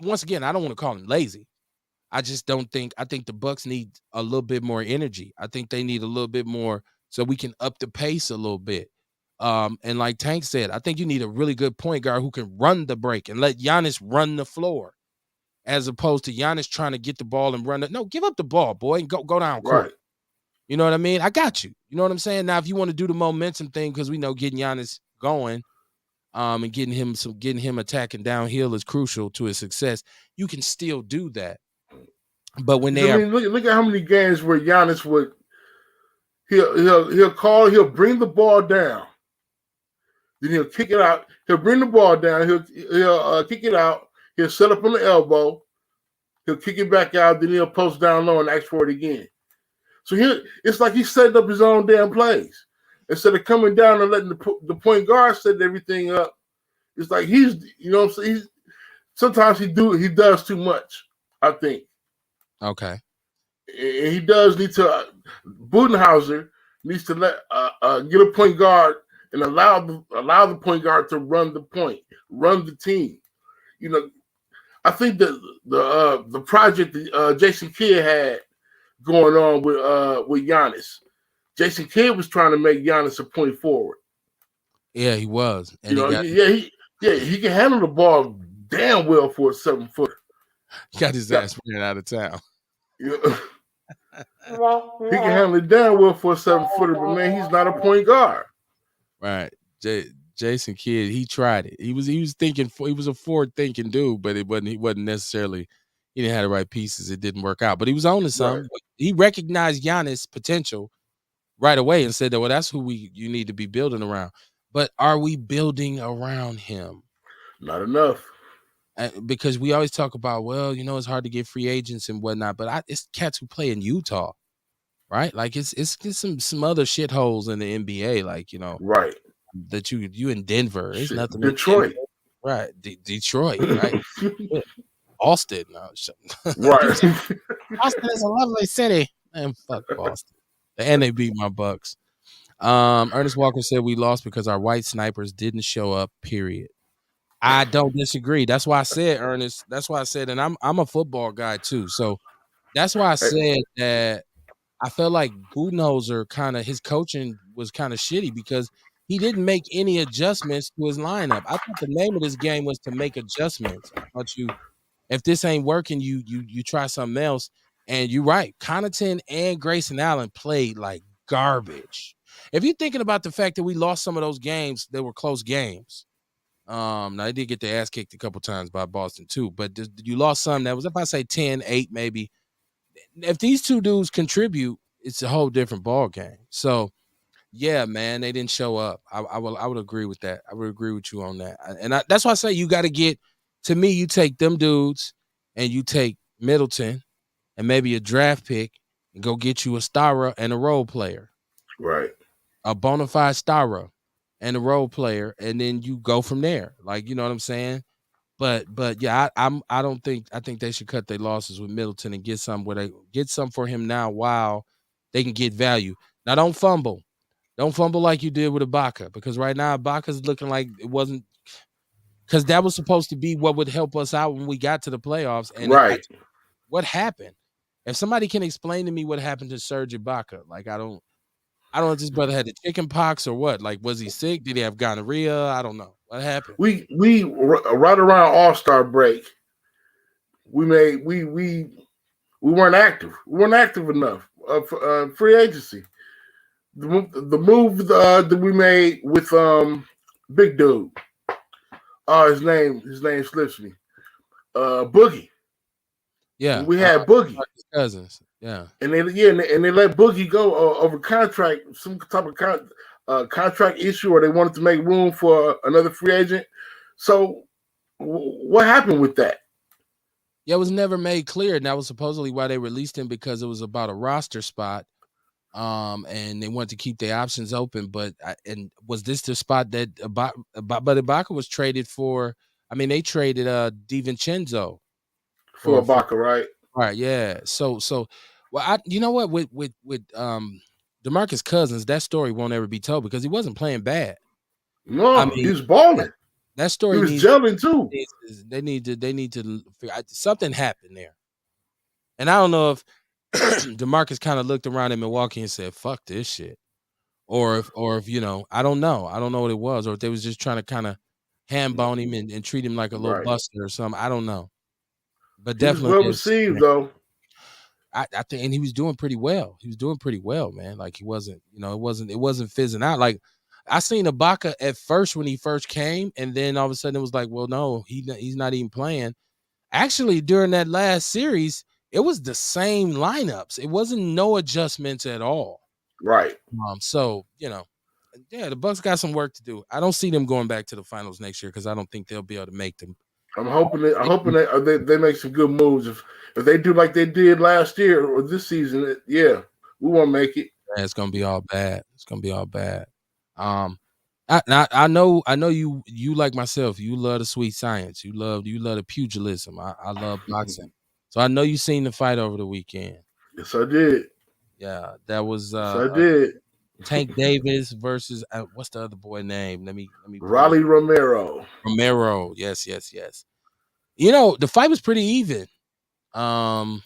once again, I don't want to call him lazy. I just don't think. I think the Bucks need a little bit more energy. I think they need a little bit more so we can up the pace a little bit. And like Tank said, I think you need a really good point guard who can run the break and let Giannis run the floor, as opposed to Giannis trying to get the ball and run it. No, give up the ball, boy, and go down court. Right. You know what I mean? I got you. You know what I'm saying? Now, if you want to do the momentum thing, because we know getting Giannis going, and getting him attacking downhill is crucial to his success, you can still do that. But when they look at how many games where Giannis would he'll bring the ball down, then he'll kick it out. He'll bring the ball down. He'll kick it out. He'll set up on the elbow. He'll kick it back out. Then he'll post down low and ask for it again. So it's like he's setting up his own damn plays instead of coming down and letting the point guard set everything up. It's like he's sometimes he does too much, I think. Okay. And he does need to. Budenhauser needs to let get a point guard and allow the point guard to run the point, run the team. You know, I think that the project that Jason Kidd had going on with Giannis. Jason Kidd was trying to make Giannis a point forward. Yeah, he was. And he can handle the ball damn well for a 7-footer. He got his ass ran out of town. Yeah. He can handle it damn well for a 7-footer, but man, he's not a point guard. Right. Jason Kidd, he tried it. He was thinking, he was a forward thinking dude, but he wasn't necessarily, he didn't have the right pieces. It didn't work out. But he was on to something. Right. He recognized Giannis' potential right away and said that, well, that's who you need to be building around. But are we building around him? Not enough. Because we always talk about, well, it's hard to get free agents and whatnot, but it's cats who play in Utah, right? Like it's some other shitholes in the NBA, like right? That you in Denver, it's nothing. Detroit, right? Detroit, right? Austin, no, right? Austin is a lovely city, and fuck Boston, and they beat my Bucks. Ernest Walker said we lost because our white snipers didn't show up. Period. I don't disagree. That's why I said, Ernest. That's why I said, and I'm a football guy too. So that's why I said that I felt like Budenholzer his coaching was kind of shitty because he didn't make any adjustments to his lineup. I thought the name of this game was to make adjustments. But if this ain't working, you try something else. And you're right. Connaughton and Grayson Allen played like garbage. If you're thinking about the fact that we lost some of those games, they were close games. Now they did get their ass kicked a couple times by Boston too, but you lost some that was, if I say 10-8 maybe. If these two dudes contribute, it's a whole different ball game. So yeah, man, they didn't show up. I would agree with that. I would agree with you on that. And that's why I say you got to get, to me, you take them dudes and you take Middleton and maybe a draft pick and go get you a starrer and a role player. Right. A bona fide starrer and a role player, and then you go from there. Like, you know what I'm saying? But yeah, I think they should cut their losses with Middleton and get some for him now while they can get value. Now don't fumble. Don't fumble like you did with Ibaka, because right now Ibaka's looking like it wasn't, because that was supposed to be what would help us out when we got to the playoffs. And right. What happened? If somebody can explain to me what happened to Serge Ibaka, like I don't know if this brother had the chicken pox or what. Like, was he sick? Did he have gonorrhea? I don't know. What happened? We right around All-Star break, we weren't active. We weren't active enough for free agency. The move that we made with Big Dude. His name slips me. Boogie. Yeah, we had Boogie. Cousins. Yeah, and they let Boogie go over contract, some type of contract issue, or they wanted to make room for another free agent. So, what happened with that? Yeah, it was never made clear, and that was supposedly why they released him, because it was about a roster spot, and they wanted to keep their options open. But and was this the spot that Ibaka was traded for? I mean, they traded DiVincenzo for Ibaka, right? Right, yeah. So, well, you know what, with DeMarcus Cousins, that story won't ever be told because he wasn't playing bad. No, he was balling. That He story was needs. gelling too. They need to something happened there, and I don't know if Demarcus kind of looked around in Milwaukee and said, "Fuck this shit," or if I don't know. I don't know what it was, or if they was just trying to kind of handbone him and treat him like a little Right. buster or something. I don't know, but He was well definitely is. received though. I think, and he was doing pretty well. He was doing pretty well, man. Like he wasn't, it wasn't fizzing out. Like I seen Ibaka at first when he first came, and then all of a sudden it was like, well, no, he's not even playing. Actually, during that last series, it was the same lineups. It wasn't no adjustments at all. Right. So yeah, the Bucks got some work to do. I don't see them going back to the finals next year because I don't think they'll be able to make them. I'm hoping they make some good moves. If they do like they did last year or this season, we won't make it. It's gonna be all bad. It's gonna be all bad. I know you like myself. You love the sweet science. You love the pugilism. I love boxing. So I know you seen the fight over the weekend. Yes, I did. Yeah, that was Yes, I did. Tank Davis versus what's the other boy name? Let me Raleigh Romero. Romero. Yes. The fight was pretty even. And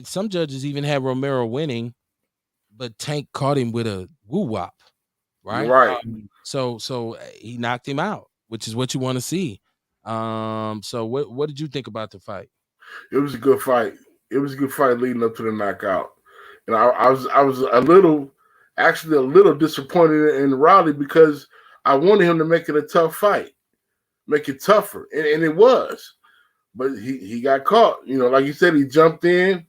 some judges even had Romero winning, but Tank caught him with a woo wop, right? Right. So he knocked him out, which is what you want to see. So what did you think about the fight? It was a good fight. It was a good fight leading up to the knockout. And I was a little disappointed in Raleigh because I wanted him to make it a tough fight, make it tougher, and it was. But he got caught. Like you said, he jumped in.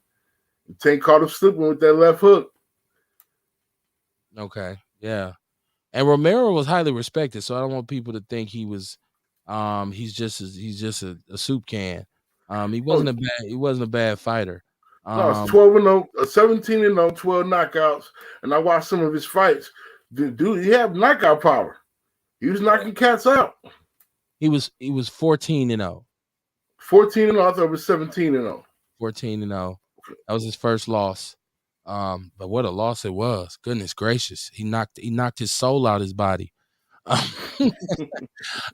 Tank caught him slipping with that left hook. Okay, yeah. And Romero was highly respected, so I don't want people to think he was he's just a soup can. He wasn't a bad fighter. No, it's 12-0, 17-0, 12 knockouts. And I watched some of his fights. Dude, he had knockout power. He was knocking cats out. He was 14-0. 14-0, I thought it was 17-0. 14-0. That was his first loss. But what a loss it was. Goodness gracious. He knocked his soul out his body. I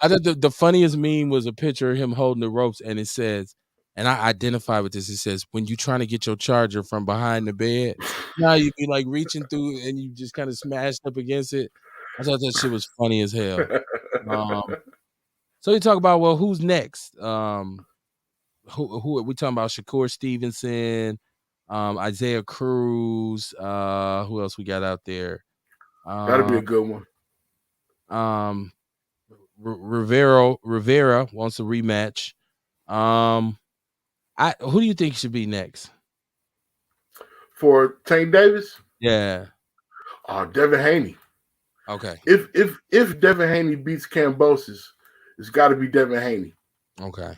thought the funniest meme was a picture of him holding the ropes, and it says, and I identify with this, it says, when you're trying to get your charger from behind the bed, now you be like reaching through and you just kind of smashed up against it. I thought that shit was funny as hell. So you talk about, well, who's next? Who are we talking about? Shakur Stevenson, Isaiah Cruz, who else we got out there? That'd be a good one. Rivera wants a rematch. Who do you think should be next? For Tank Davis? Yeah. Devin Haney. Okay. If Devin Haney beats Kambosos, it's got to be Devin Haney. Okay.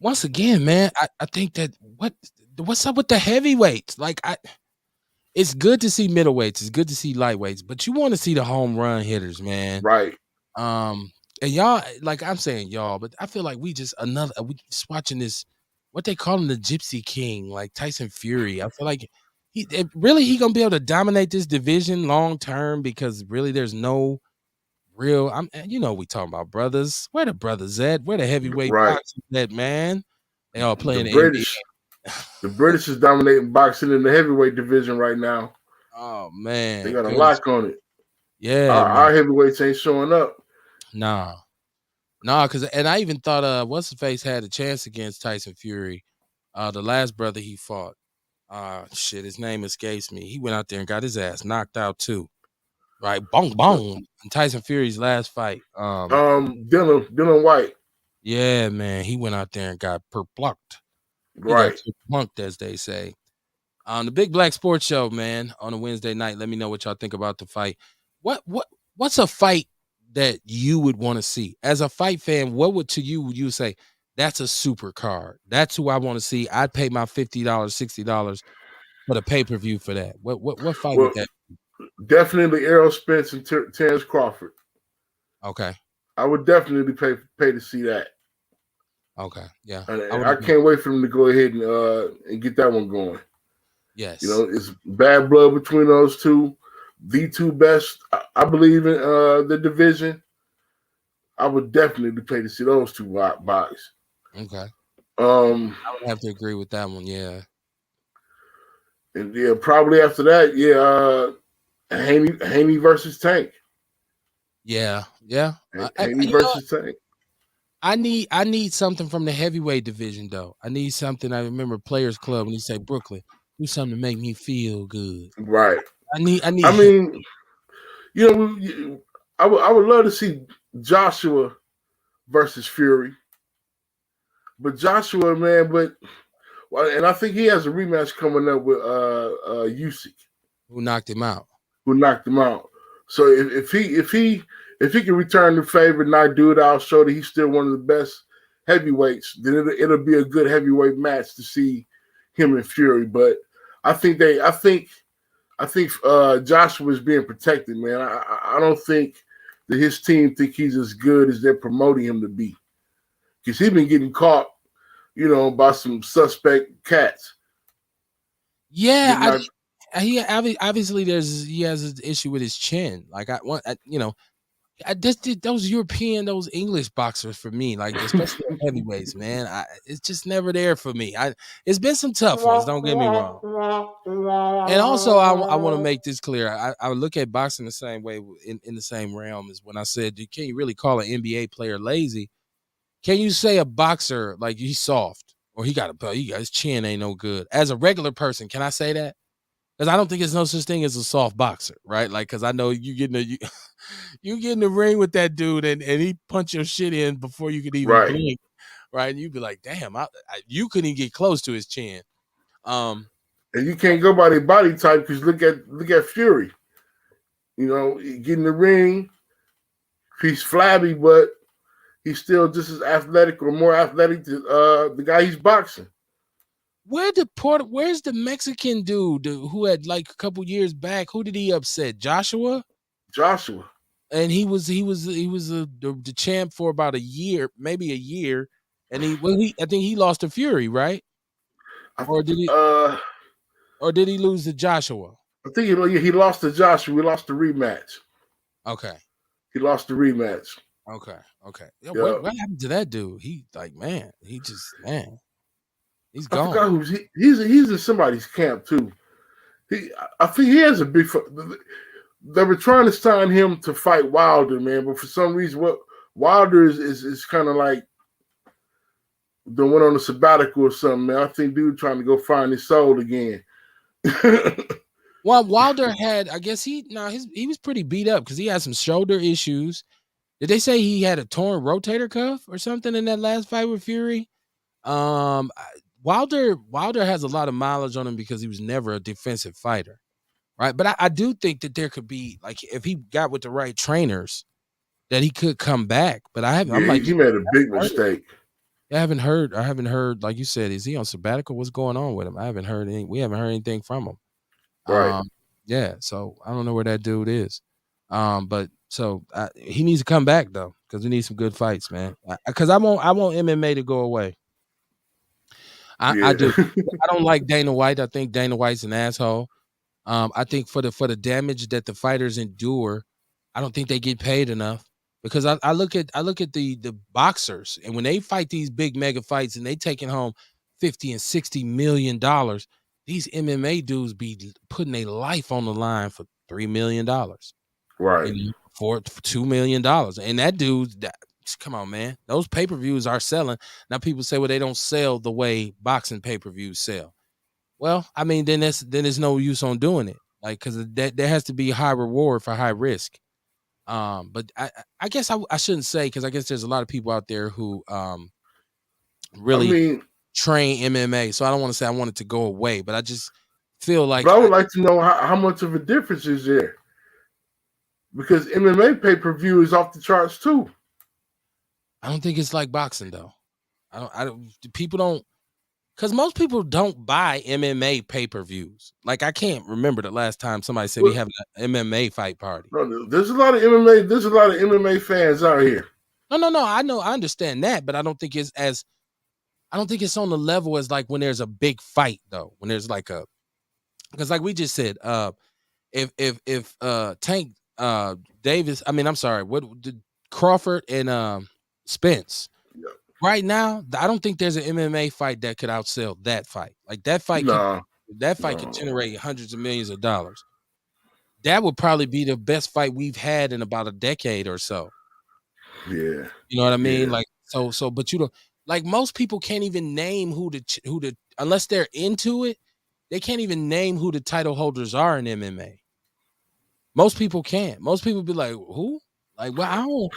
Once again, man, I think that what's up with the heavyweights? Like it's good to see middleweights, it's good to see lightweights, but you want to see the home run hitters, man. Right. And y'all, like I'm saying y'all, but I feel like we just watching this, what they call him, the Gypsy King, like Tyson Fury. I feel like he gonna be able to dominate this division long term because really there's no real. We talking about brothers. Where the brothers at? Where the heavyweight boxers at, man? They all playing the British. The British is dominating boxing in the heavyweight division right now. Oh man, they got a lock on it. Yeah, our heavyweights ain't showing up. Nah, because I even thought what's his face had a chance against Tyson Fury, the last brother he fought. His name escapes me. He went out there and got his ass knocked out too. Right, bong bong. In Tyson Fury's last fight. Dylan White. Yeah, man, he went out there and got perplucked. Right, perplucked, as they say. On the Big Black Sports Show, man, on a Wednesday night. Let me know what y'all think about the fight. What's a fight that you would want to see as a fight fan? What would you say that's a super card? That's who I want to see. I'd pay my $50, $60 for the pay-per-view for that. What fight would that be? Definitely Errol Spence and Terrence Crawford. Okay. I would definitely pay to see that. Okay. Yeah. I can't wait for them to go ahead and get that one going. Yes. It's bad blood between those two. the two best, I believe, in the division, I would definitely pay to see those two box. Okay. Um, I would have to agree with that one. Yeah. and yeah, probably after that, Haney versus Tank. Yeah. Yeah. Haney You know what? versus Tank. I need something from the heavyweight division though. I need something. I remember Players Club when he said Brooklyn, do something to make me feel good. Right. I need I mean, I would love to see Joshua versus Fury, but Joshua, man, and I think he has a rematch coming up with Usyk, who knocked him out. who knocked him out. So if he can return the favor and not do it, I'll show that he's still one of the best heavyweights. Then it'll be a good heavyweight match to see him and Fury. But I think Joshua is being protected, man. I don't think that his team think he's as good as they're promoting him to be, because he's been getting caught, by some suspect cats. Yeah, he obviously he has an issue with his chin. Like those European, those English boxers for me, like especially heavyweights, man. It's just never there for me. It's been some tough ones. Don't get me wrong. And also, I want to make this clear. I look at boxing the same way in the same realm as when I said, can you really call an NBA player lazy? Can you say a boxer like he's soft or he got his chin ain't no good? As a regular person, can I say that? Because I don't think there's no such thing as a soft boxer, right? Like, because I know you get in the ring with that dude and he punch your shit in before you could even blink, right? And you'd be like, damn, you couldn't even get close to his chin. And you can't go by their body type, because look at Fury. Get in the ring, he's flabby, but he's still just as athletic or more athletic than the guy he's boxing. Where's the Mexican dude who had like a couple years back? Who did he upset? Joshua. And he was the champ for about a year, maybe a year. And I think he lost to Fury, right? Or did he lose to Joshua? I think he lost to Joshua. We lost the rematch. Okay. He lost the rematch. Okay. Yo, what happened to that dude? He he's gone. I forgot he's in somebody's camp too. I think he has a big. They were trying to sign him to fight Wilder, man, but for some reason, Wilder is kind of like they went on a sabbatical or something, man. I think dude trying to go find his soul again. Well, Wilder had, I guess he was pretty beat up because he had some shoulder issues. Did they say he had a torn rotator cuff or something in that last fight with Fury? Wilder has a lot of mileage on him because he was never a defensive fighter, right? But I do think that there could be, like, if he got with the right trainers, that he could come back. But he made a big mistake. I haven't heard, like you said, is he on sabbatical? What's going on with him? We haven't heard anything from him. Right. Yeah. So I don't know where that dude is. But he needs to come back though, because we need some good fights, man. Because I want MMA to go away. I do. I don't like Dana White. I think Dana White's an asshole. I think for the damage that the fighters endure, I don't think they get paid enough. Because I look at the boxers, and when they fight these big mega fights and they taking home $50 and $60 million, these MMA dudes be putting their life on the line for $3 million, right? For $2 million, and that dude, come on, man, those pay-per-views are selling. Now people say, well, they don't sell the way boxing pay-per-views sell. Well, I mean, then there's no use on doing it, like, because there has to be high reward for high risk. But I guess I shouldn't say, because I guess there's a lot of people out there who really train MMA. So I don't want to say I want it to go away, but I just feel like. But I would like to know how much of a difference is there, because MMA pay-per-view is off the charts too. I don't think it's like boxing though. People don't. Because most people don't buy MMA pay-per-views. Like, I can't remember the last time somebody said we have an MMA fight party. No, there's a lot of MMA. There's a lot of MMA fans out here. No. I understand that, but I don't think it's on the level as like when there's a big fight though. When there's like because like we just said, if Tank Davis, I mean, I'm sorry, what did Crawford and Spence. Yeah. Right now, I don't think there's an MMA fight that could outsell that fight. Like that fight could No, no. generate hundreds of millions of dollars. That would probably be the best fight we've had in about a decade or so. Yeah. You know what I mean? Yeah. Like but you don't like most people can't even name who the unless they're into it, they can't even name who the title holders are in MMA. Most people can't. Most people be like, who? Like, well, I don't,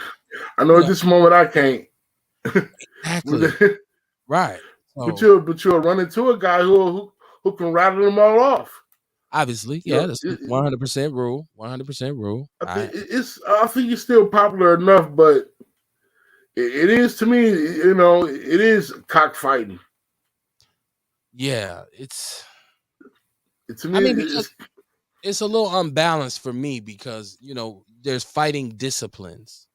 I know you at know, this moment I can't. exactly. Right. but So you'll run into a guy who can rattle them all off. obviously, You yeah, know, that's 100% rule. 100% rule. I think it's still popular enough, but it is to me. You know, it is cockfighting. Yeah, To I me, mean, because it's a little unbalanced for me because, there's fighting disciplines.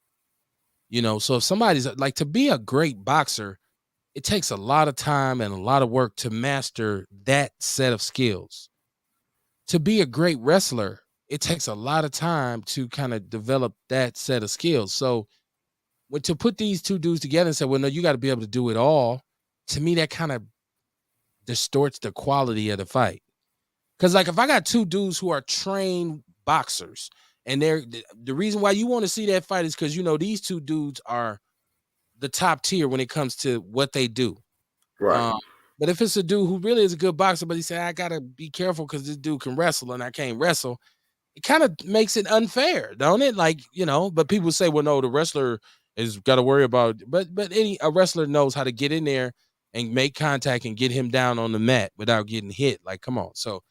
So if somebody's like to be a great boxer, it takes a lot of time and a lot of work to master that set of skills. To be a great wrestler, it takes a lot of time to kind of develop that set of skills. So when to put these two dudes together and say, well, no, you got to be able to do it all, to me, that kind of distorts the quality of the fight. Because like if I got two dudes who are trained boxers, and they're the reason why you want to see that fight is because these two dudes are the top tier when it comes to what they do. right, Um, but if it's a dude who really is a good boxer, but he said I gotta be careful because this dude can wrestle and I can't wrestle, it kind of makes it unfair, don't it? Like, but people say, well, no, the wrestler is got to worry about, but a wrestler knows how to get in there and make contact and get him down on the mat without getting hit. Like, come on. So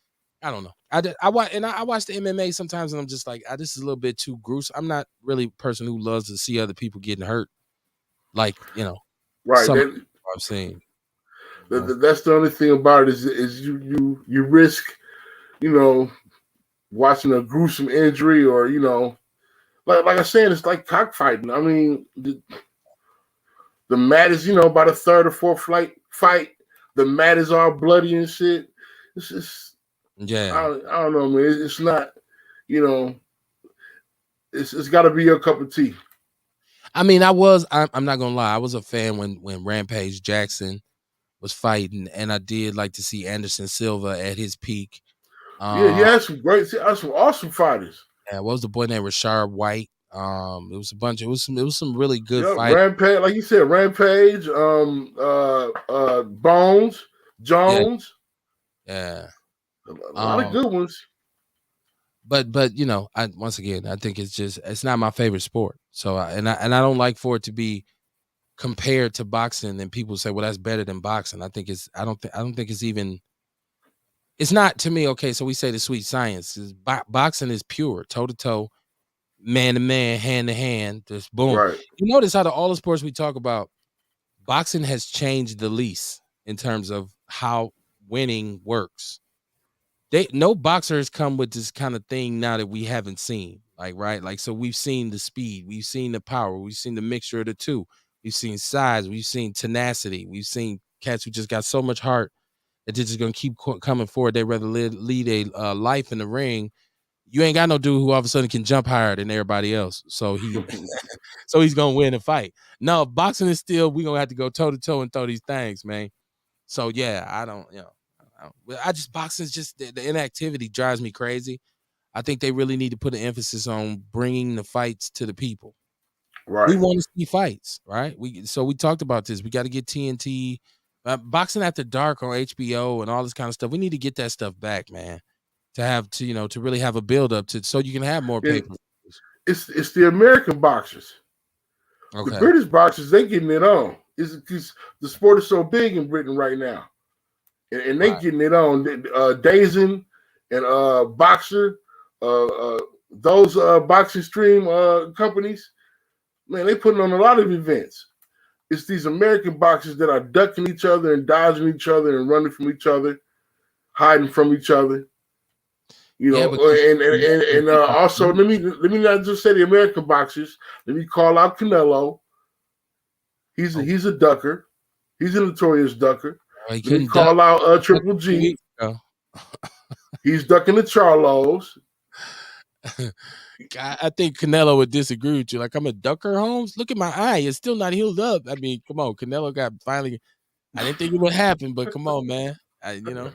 I don't know. I watch the MMA sometimes and I'm just like, this is a little bit too gruesome. I'm not really a person who loves to see other people getting hurt. Like, right. some I've seen. That's the only thing about it is you risk, watching a gruesome injury or like I said, it's like cockfighting. I mean, the mat is by the third or fourth fight, the mat is all bloody and shit. It's just I don't know, man. It's not, it's got to be your cup of tea. I mean, I'm not gonna lie, I was a fan when Rampage Jackson was fighting, and I did like to see Anderson Silva at his peak. Yeah, he had some awesome fighters. Yeah, what was the boy named Rashard White? It was a bunch. It was some really good fights. Rampage, like you said, Rampage, Bones, Jones. Yeah. A lot of good ones. But once again, I think it's not my favorite sport. So I don't like for it to be compared to boxing, and people say, well, that's better than boxing. I don't think it's even. It's not to me. Okay, so we say the sweet science is boxing is pure, toe to toe, man to man, hand to hand, just boom. Right. You notice out of all the sports we talk about, boxing has changed the least in terms of how winning works. No boxer has come with this kind of thing now that we haven't seen. Like, right? Like, so we've seen the speed, we've seen the power, we've seen the mixture of the two, we've seen size, we've seen tenacity, we've seen cats who just got so much heart that they're just gonna keep coming forward. They'd rather lead a life in the ring. You ain't got no dude who all of a sudden can jump higher than everybody else. So he's gonna win a fight. No, boxing is still, we gonna have to go toe to toe and throw these things, man. So yeah, I just boxing is just the inactivity drives me crazy. I think they really need to put an emphasis on bringing the fights to the people. Right. We want to see fights, right? We talked about this. We got to get TNT, Boxing After Dark on HBO and all this kind of stuff. We need to get that stuff back, man. To really have a build up to so you can have more paper. It's the American boxers. Okay. The British boxers, they getting it on. It's the sport is so big in Britain right now, and they getting it on. Dazn and Boxer, those boxing stream companies, man, they putting on a lot of events. It's these American boxers that are ducking each other and dodging each other and running from each other, hiding from each other. And also let me not just say the American boxers. Let me call out Canelo. He's a ducker. He's a notorious ducker. Let me call out Triple G. He's ducking the Charlos. I think Canelo would disagree with you. Like, I'm a ducker, Holmes. Look at my eye; it's still not healed up. I mean, come on, Canelo got finally. I didn't think it would happen, but come on, man. Well,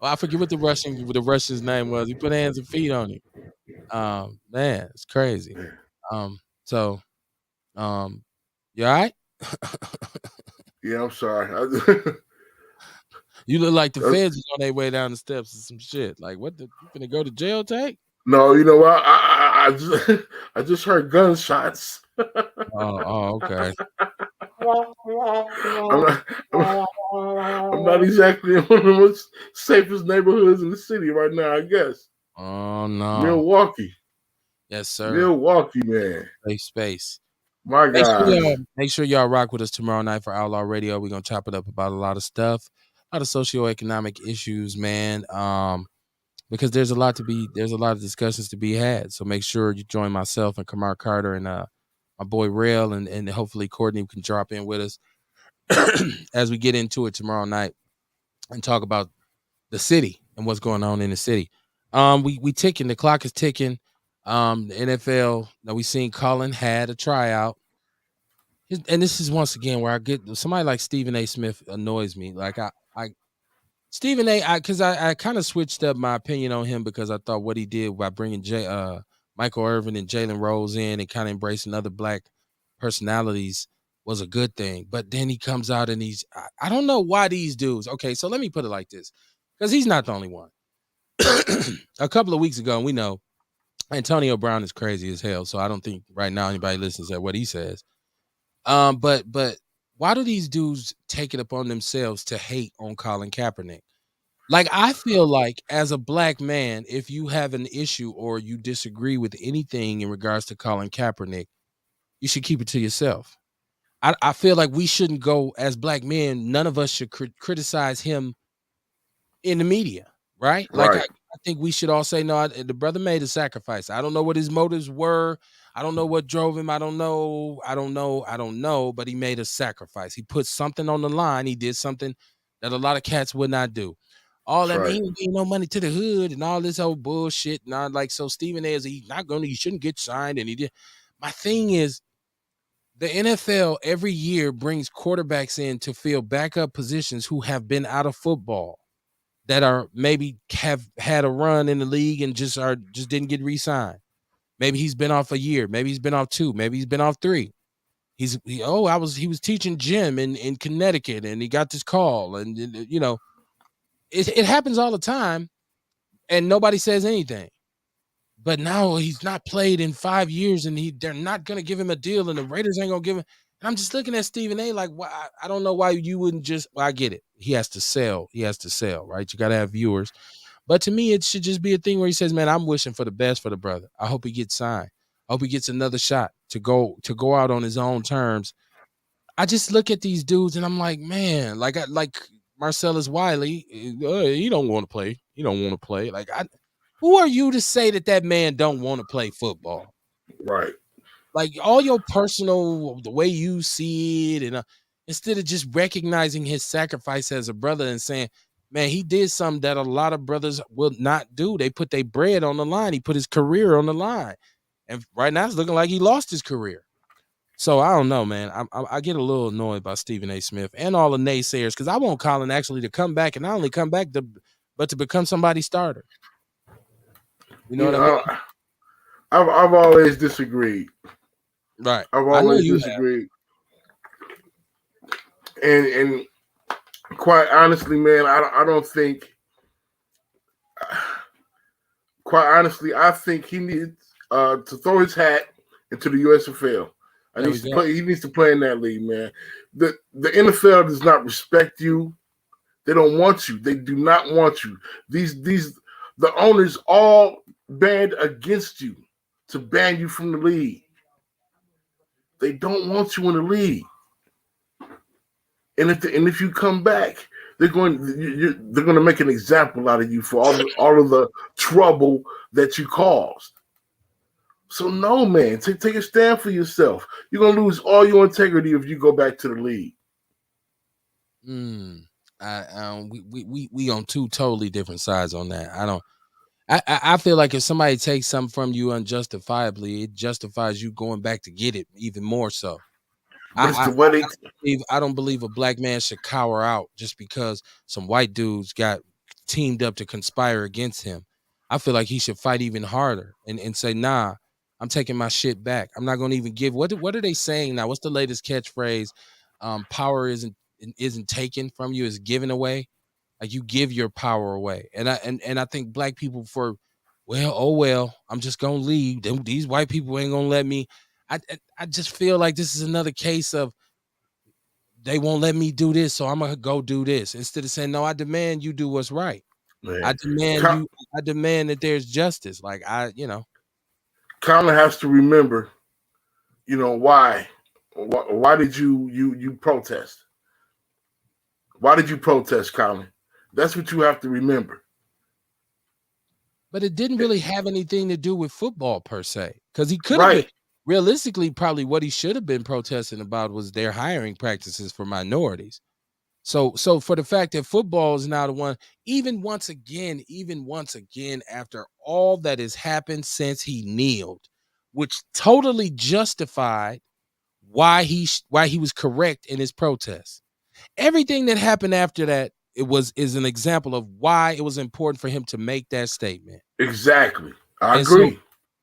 I forget what the Russian's name was. He put hands and feet on him. Man, it's crazy. So, um, you all right? Yeah, I'm sorry. You look like the feds was on their way down the steps or some shit. Like, what? You finna go to jail, Tank? No, you know what? I just heard gunshots. Okay. I'm not exactly in one of the most safest neighborhoods in the city right now, I guess. Oh no. Milwaukee. Yes, sir. Milwaukee, man. Safe space. My God. Make sure y'all rock with us tomorrow night for Outlaw Radio. We're gonna chop it up about a lot of stuff, a lot of socioeconomic issues, man. Because there's a lot of discussions to be had. So make sure you join myself and Kamar Carter and my boy Rail and hopefully Courtney can drop in with us as we get into it tomorrow night and talk about the city and what's going on in the city. We ticking, the clock is ticking. The NFL, now we seen Colin had a tryout. And this is once again where I get somebody like Stephen A. Smith annoys me. Like Stephen A. Because I kind of switched up my opinion on him because I thought what he did by bringing Michael Irvin and Jalen Rose in and kind of embracing other black personalities was a good thing. But then he comes out and I don't know why these dudes. Okay, so let me put it like this, because he's not the only one. A couple of weeks ago, we know Antonio Brown is crazy as hell. So I don't think right now anybody listens to what he says. But why do these dudes take it upon themselves to hate on Colin Kaepernick? Like, I feel like as a black man, if you have an issue or you disagree with anything in regards to Colin Kaepernick, you should keep it to yourself. I feel like we shouldn't go as black men. None of us should criticize him in the media, right? Like, I think we should all say, no, the brother made a sacrifice. I don't know what his motives were. I don't know what drove him. I don't know, but he made a sacrifice. He put something on the line. He did something that a lot of cats would not do. All that, he ain't no money to the hood and all this old bullshit. And I like, so Stephen A. He shouldn't get signed. And he did. My thing is, the NFL every year brings quarterbacks in to fill backup positions who have been out of football, that are maybe have had a run in the league and just didn't get re-signed. Maybe he's been off a year. Maybe he's been off 2. Maybe he's been off 3. He was teaching gym in Connecticut and he got this call, and it happens all the time and nobody says anything. But now he's not played in 5 years and they're not going to give him a deal and the Raiders ain't going to give him. And I'm just looking at Stephen A. like, why? I don't know why you wouldn't just, well, I get it. He has to sell, right? You got to have viewers. But to me, it should just be a thing where he says, man, I'm wishing for the best for the brother. I hope he gets signed. I hope he gets another shot to go out on his own terms. I just look at these dudes and I'm like, man, like Marcellus Wiley, he don't want to play. He don't want to play. Like, who are you to say that man don't want to play football? Right. Like, all your personal, the way you see it, and instead of just recognizing his sacrifice as a brother and saying, man, he did something that a lot of brothers will not do. They put their bread on the line. He put his career on the line. And right now it's looking like he lost his career. So I don't know, man. I get a little annoyed by Stephen A. Smith and all the naysayers, because I want Colin actually to come back, and not only come back, but to become somebody's starter. You know what I mean? I've always disagreed. Right. I've always disagreed. And quite honestly, man, I don't think. Quite honestly, I think he needs to throw his hat into the USFL. He needs to play in that league, man. The NFL does not respect you. They don't want you. They do not want you. The owners all banned against you to ban you from the league. They don't want you in the league. And if you come back, they're going to make an example out of you for all of the trouble that you caused. So no, man, take a stand for yourself. You're gonna lose all your integrity if you go back to the league. We on two totally different sides on that. I feel like if somebody takes something from you unjustifiably, it justifies you going back to get it even more so. But it's the way they. I don't believe a black man should cower out just because some white dudes got teamed up to conspire against him. I feel like he should fight even harder and say, nah, I'm taking my shit back. I'm not gonna even give what are they saying now? What's the latest catchphrase? Power isn't taken from you, is given away. Like you give your power away. And I think black people I'm just gonna leave. These white people ain't gonna let me. I just feel like this is another case of they won't let me do this, so I'm gonna go do this instead of saying no. I demand you do what's right. Man, I demand you. I demand that there's justice. Like Colin has to remember, why. Why did you protest? Why did you protest, Colin? That's what you have to remember. But it didn't really have anything to do with football per se, because he could have been Right. realistically probably what he should have been protesting about was their hiring practices for minorities. So for the fact that football is now the one, even once again, after all that has happened since he kneeled, which totally justified why he was correct in his protest. Everything that happened after that is an example of why it was important for him to make that statement. Exactly. I And agree.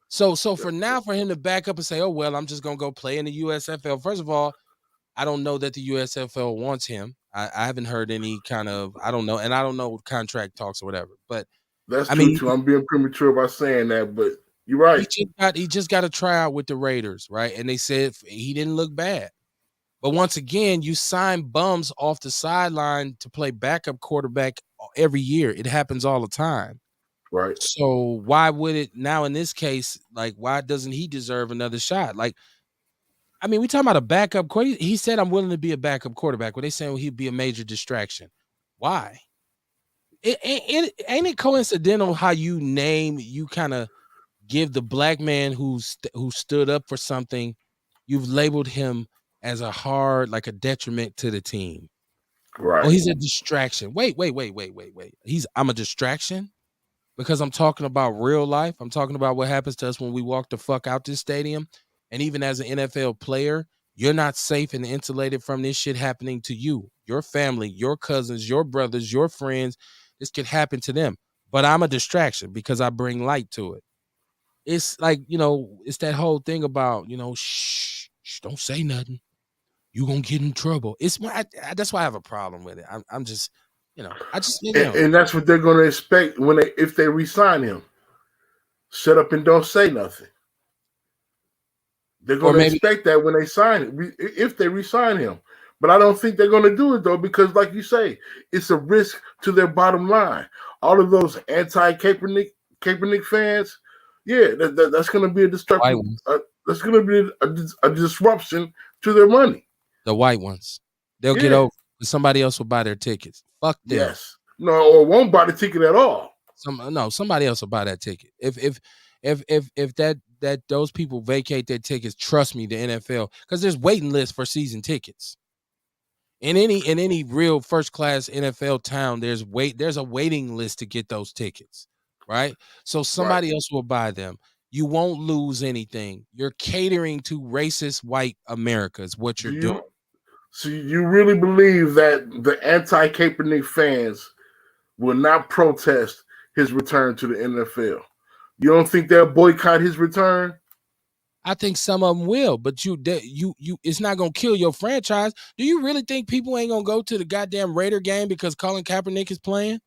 so for now, for him to back up and say, "Oh well, I'm just gonna go play in the USFL." First of all, I don't know that the USFL wants him. I haven't heard any kind of, I don't know, and I don't know contract talks or whatever. But That's I true mean, too. I'm being premature by saying that, but you're right. he just got a tryout with the Raiders, right? And they said he didn't look bad. But once again, you sign bums off the sideline to play backup quarterback every year. It happens all the time. Right. So why would it now in this case? Like, why doesn't he deserve another shot? Like, I mean, we talking about a backup quarterback. He said, "I'm willing to be a backup quarterback." Well, they saying he'd be a major distraction. Why? Ain't it coincidental how you kind of give the black man who stood up for something, you've labeled him as like a detriment to the team. Oh, Right. he's a distraction. Wait. I'm a distraction because I'm talking about real life. I'm talking about what happens to us when we walk the fuck out this stadium. And even as an NFL player, you're not safe and insulated from this shit happening to you, your family, your cousins, your brothers, your friends. This could happen to them. But I'm a distraction because I bring light to it. It's like, it's that whole thing about, shh, don't say nothing. You gonna get in trouble. It's that's why I have a problem with it. I'm just, I just, And that's what they're going to expect if they resign him. Shut up and don't say nothing. They're or going to maybe expect that when they sign it, if they resign him. But I don't think they're going to do it though, because like you say, it's a risk to their bottom line. All of those anti-Kaepernick fans, yeah, that's going to be a white destruction. ones, That's going to be a disruption to their money. the white ones, they'll get Yeah. over. Somebody else will buy their tickets. Fuck them. Yes. No, or won't buy the ticket at all. Somebody else will buy that ticket. If that those people vacate their tickets, trust me, the NFL, because there's waiting lists for season tickets. In any real first class NFL town, there's a waiting list to get those tickets, right? So somebody else will buy them. You won't lose anything. You're catering to racist white America is what you're doing. So you really believe that the anti-Kaepernick fans will not protest his return to the NFL? You don't think they'll boycott his return? I think some of them will, but you, it's not gonna kill your franchise. Do you really think people ain't gonna go to the goddamn Raider game because Colin Kaepernick is playing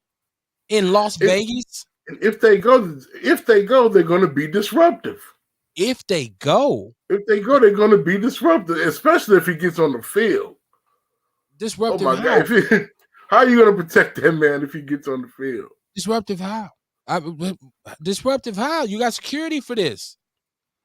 in Las Vegas? If they go, they're going to be disruptive. If they go, they're going to be disruptive, especially if he gets on the field. Disruptive. Oh my God! How are you going to protect that man if he gets on the field? Disruptive how? Disruptive how? You got security for this.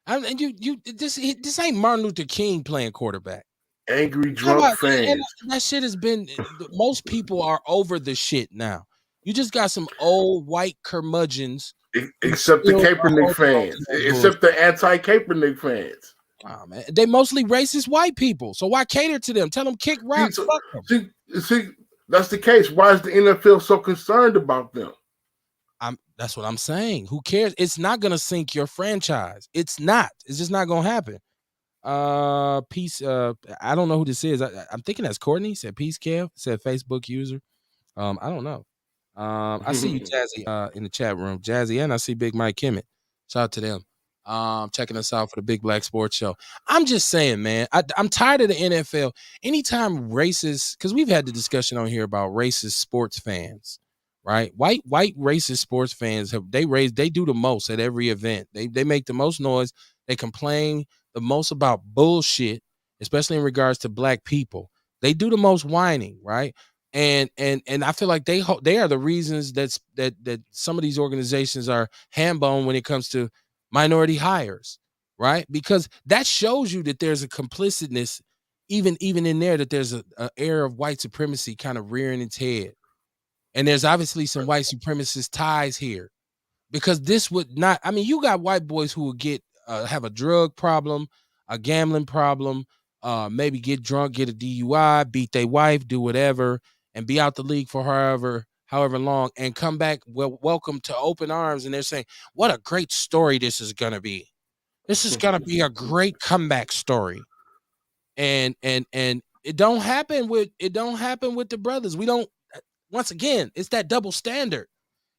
And this ain't Martin Luther King playing quarterback. Angry drunk fans. And that shit has been. Most people are over the shit now. You just got some old white curmudgeons. Except the Kaepernick fans. Except the anti-Kaepernick fans. Oh, man. They mostly racist white people. So why cater to them? Tell them kick rocks. Fuck them. See, that's the case. Why is the NFL so concerned about them? That's what I'm saying. Who cares? It's not gonna sink your franchise. It's not. It's just not gonna happen. Peace. I don't know who this is. I'm thinking that's Courtney. Said peace, Kev. Said Facebook user. I don't know. I see you, Jazzy, in the chat room, Jazzy, and I see Big Mike Kimmett. Shout out to them. Checking us out for the Big Black Sports Show. I'm just saying, man, I'm tired of the NFL. Anytime racist, because we've had the discussion on here about racist sports fans, right? White racist sports fans they do the most at every event. They make the most noise. They complain the most about bullshit, especially in regards to black people. They do the most whining, right? And I feel like they are the reasons that some of these organizations are ham-bone when it comes to minority hires, right? Because that shows you that there's a complicitness, even in there, that there's a air of white supremacy kind of rearing its head, and there's obviously some white supremacist ties here, because this would not. I mean, you got white boys who would get have a drug problem, a gambling problem, maybe get drunk, get a DUI, beat their wife, do whatever, and be out the league for however long, and come back welcome to open arms, and they're saying, "What a great story this is gonna be! This is gonna be a great comeback story." And it don't happen with the brothers. We don't. Once again, it's that double standard.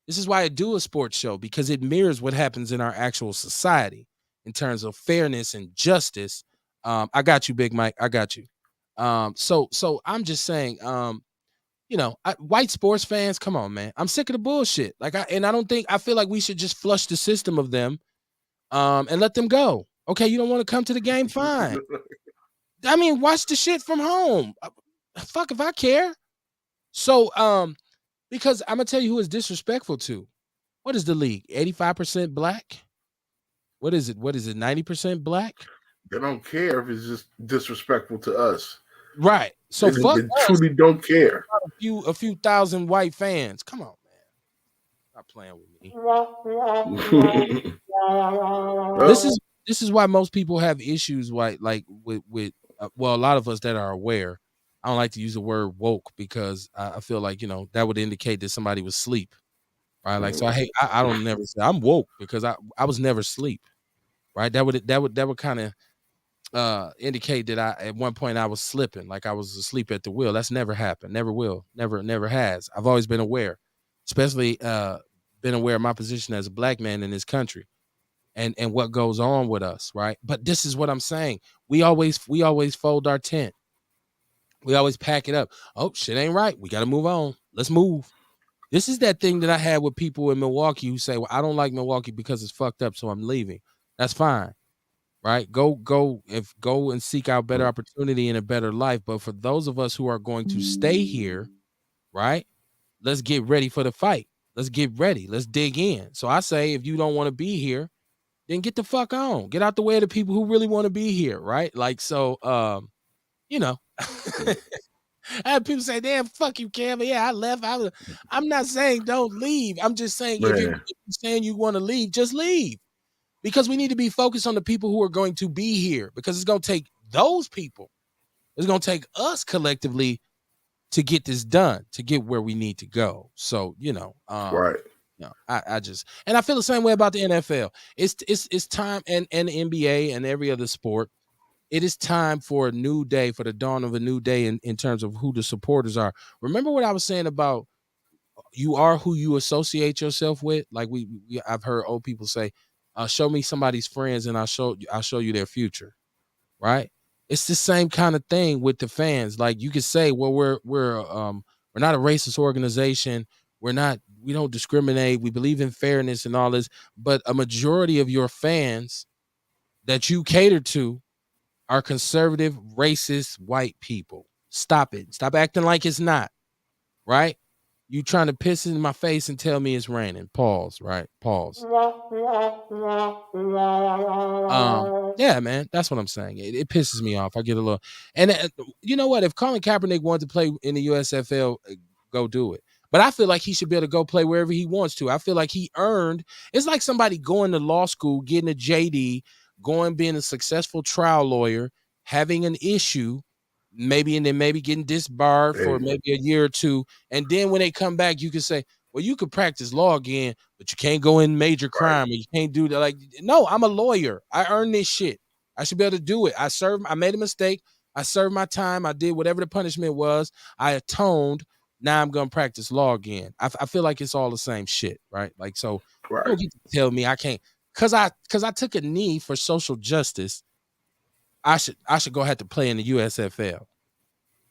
This is why I do a sports show, because it mirrors what happens in our actual society in terms of fairness and justice. I got you, Big Mike. I got you. So I'm just saying, white sports fans, come on, man. I'm sick of the bullshit. I feel like we should just flush the system of them, and let them go. Okay, you don't want to come to the game, fine. I mean, watch the shit from home. Fuck if I care. So, because I'm gonna tell you who is disrespectful to. What is the league? 85% black? What is it? 90% black? They don't care if it's just disrespectful to us. Right. So they truly don't care. A few thousand white fans. Come on, man. Stop playing with me. This is why most people have issues with a lot of us that are aware. I don't like to use the word woke, because I feel like, that would indicate that somebody was asleep. Right. Like, so I don't never say I'm woke, because I was never asleep. Right. That would kind of indicate that at one point I was slipping, like I was asleep at the wheel. That's never happened. Never will. Never has. I've always been aware, especially been aware of my position as a black man in this country, and what goes on with us. Right. But this is what I'm saying. We always fold our tent. We always pack it up. Oh, shit ain't right. We got to move on. Let's move. This is that thing that I had with people in Milwaukee who say, well, I don't like Milwaukee because it's fucked up, so I'm leaving. That's fine. Right? Go and seek out better opportunity and a better life. But for those of us who are going to stay here, right? Let's get ready for the fight. Let's get ready. Let's dig in. So I say, if you don't want to be here, then get the fuck on. Get out the way of the people who really want to be here, right? Like, so I have people say, damn, fuck you, Cam. Yeah, I left. I'm not saying don't leave. I'm just saying, if you're saying you want to leave, just leave. Because we need to be focused on the people who are going to be here, because it's going to take those people. It's going to take us collectively to get this done, to get where we need to go. So, right. I just, and I feel the same way about the NFL. It's time, and the NBA and every other sport. It is time for a new day, for the dawn of a new day in terms of who the supporters are. Remember what I was saying about you are who you associate yourself with? Like I've heard old people say, show me somebody's friends and I'll show you their future. Right? It's the same kind of thing with the fans. Like, you could say, well, we're not a racist organization. We don't discriminate. We believe in fairness and all this, but a majority of your fans that you cater to are conservative, racist, white people. Stop it. Stop acting like it's not. Right? You trying to piss in my face and tell me it's raining. Pause, right? Pause. Yeah, man. That's what I'm saying. It pisses me off. I get a little. And you know what? If Colin Kaepernick wanted to play in the USFL, go do it. But I feel like he should be able to go play wherever he wants to. I feel like he earned. It's like somebody going to law school, getting a JD, being a successful trial lawyer, having an issue, maybe getting disbarred for maybe a year or two, and then when they come back, you can say, well, you could practice law again, but you can't go in major crime, or you can't do that. Like, no, I'm a lawyer. I earned this shit. I should be able to do it. I made a mistake. I served my time. I did whatever the punishment was. I atoned. Now I'm gonna practice law again. I feel like it's all the same shit, right? Like, so you don't get to tell me I can't, cause I took a knee for social justice. I should go ahead to play in the USFL.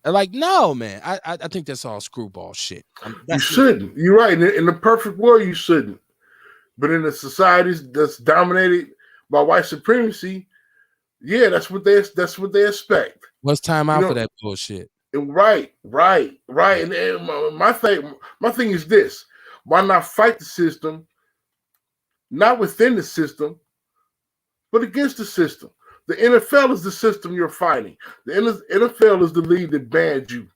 Like, no, man. I think that's all screwball shit. You shouldn't. You're right. In the perfect world, you shouldn't. But in the societies that's dominated by white supremacy, yeah, that's what they expect. What's time out for that bullshit? Right. And my thing is this: why not fight the system, not within the system, but against the system? The NFL is the system you're fighting. The NFL is the league that banned you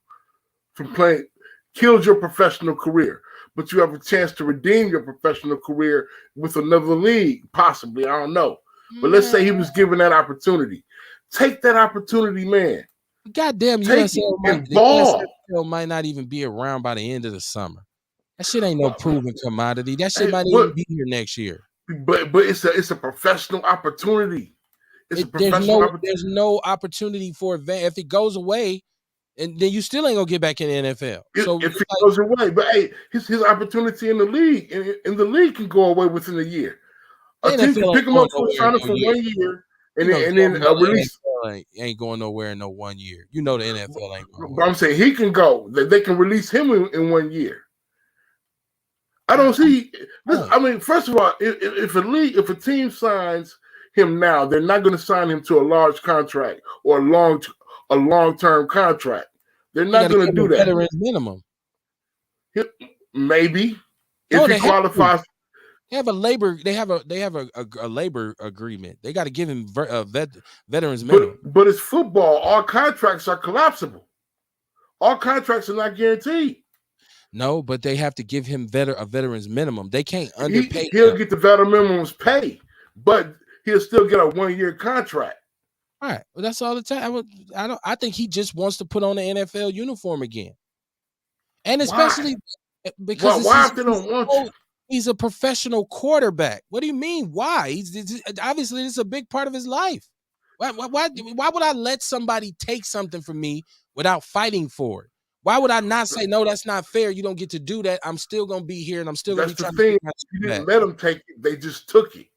from playing, killed your professional career. But you have a chance to redeem your professional career with another league, possibly. I don't know. But let's say he was given that opportunity. Take that opportunity, man. Goddamn, USFL might not even be around by the end of the summer. That shit ain't no proven commodity. That shit might even be here next year. But it's a professional opportunity. There's no opportunity for advance. If it goes away, and then you still ain't gonna get back in the NFL. If it goes away, but hey, his opportunity in the league, in the league can go away within a year. A team can pick him up for sign for 1 year, and then release. Ain't going nowhere in no 1 year. You know the NFL ain't going. But I'm saying he can go. They can release him in 1 year. I don't see. I mean, first of all, if a team signs him now, they're not going to sign him to a large contract or a long-term contract. They're not going to do that. Veteran minimum. Maybe if he qualifies. They have a labor. They have a labor agreement. They got to give him veterans minimum. But it's football. All contracts are collapsible. All contracts are not guaranteed. No, but they have to give him a veterans minimum. They can't underpay. He'll get the veteran minimum's pay, but he'll still get a 1 year contract. All right, well, that's all the time. I think he just wants to put on the NFL uniform again, and especially because why they don't want you? He's a professional quarterback. What do you mean? Why? He's obviously this is a big part of his life. Why would I let somebody take something from me without fighting for it? Why would I not say, no, that's not fair? You don't get to do that. I'm still going to be here, and I'm still going to be trying to get my shit back. You didn't let them take it. They just took it.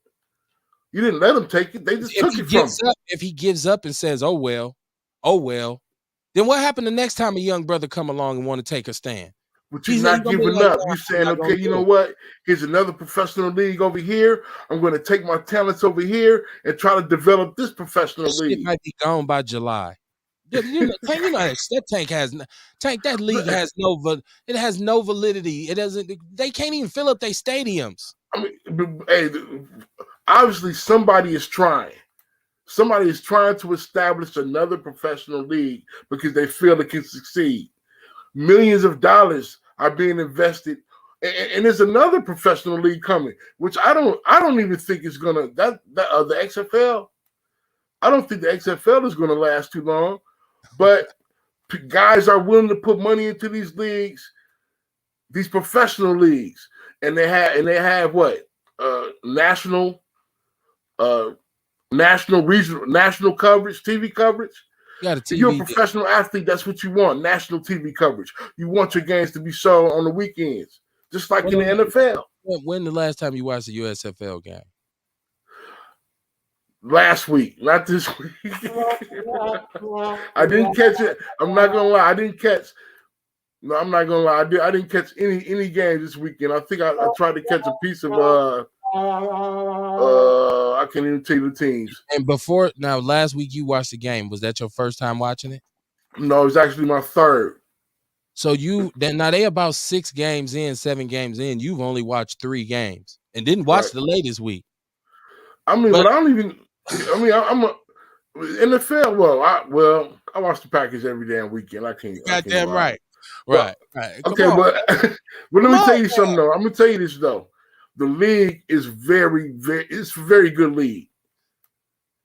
You didn't let them take it. They just took it from him. If he gives up and says, oh, well, then what happened the next time a young brother come along and want to take a stand? But you're not giving up. You're saying, okay, you know what? Here's another professional league over here. I'm going to take my talents over here and try to develop this professional league. It might be gone by July. That league has no validity. It doesn't. They can't even fill up their stadiums. I mean, hey, obviously somebody is trying. Somebody is trying to establish another professional league because they feel it can succeed. Millions of dollars are being invested, and there's another professional league coming, which I don't even think is gonna the XFL. I don't think the XFL is gonna last too long. But guys are willing to put money into these leagues, these professional leagues, and they have what national, regional, national coverage, TV coverage. You're a professional athlete. That's what you want: national TV coverage. You want your games to be shown on the weekends, just like in the NFL. When the last time you watched a USFL game? Last week, not this week. I didn't catch it. I'm not gonna lie. I didn't catch. No, I'm not gonna lie. I didn't catch any games this weekend. I think I tried to catch a piece of. I can't even tell you the teams. And last week you watched the game. Was that your first time watching it? No, it was actually my third. So they about 6 games in, 7 games in. You've only watched 3 games and didn't watch the latest week. I mean, but I don't even. I mean, I'm a NFL. Well, I watch the Packers every damn weekend. I can't. Goddamn right. Right. Okay, but let me tell you something though. I'm gonna tell you this though. The league is it's a very good league.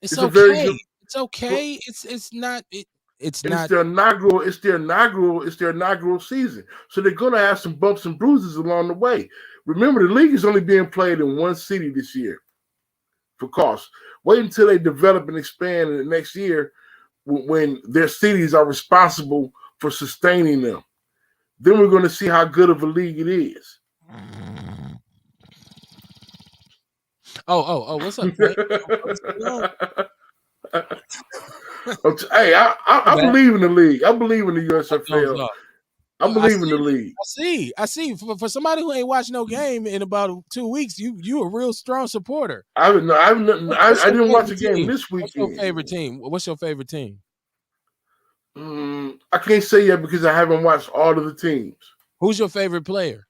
It's okay. It's okay. It's not. it's And not. it's their inaugural season. So they're gonna have some bumps and bruises along the way. Remember, the league is only being played in one city this year for cost. Wait until they develop and expand in the next year when their cities are responsible for sustaining them. Then we're going to see how good of a league it is. Oh, what's up, Frank? What's going Hey, I on? believe in the league. I believe in the Thumbs USFL. up. I I believe in the see. league. I see. For somebody who ain't watched no game in about 2 weeks, you a real strong supporter. I didn't watch a Favorite game team? this What's your weekend. favorite team? What's your favorite team? I can't say yet because I haven't watched all of the teams. Who's your favorite player?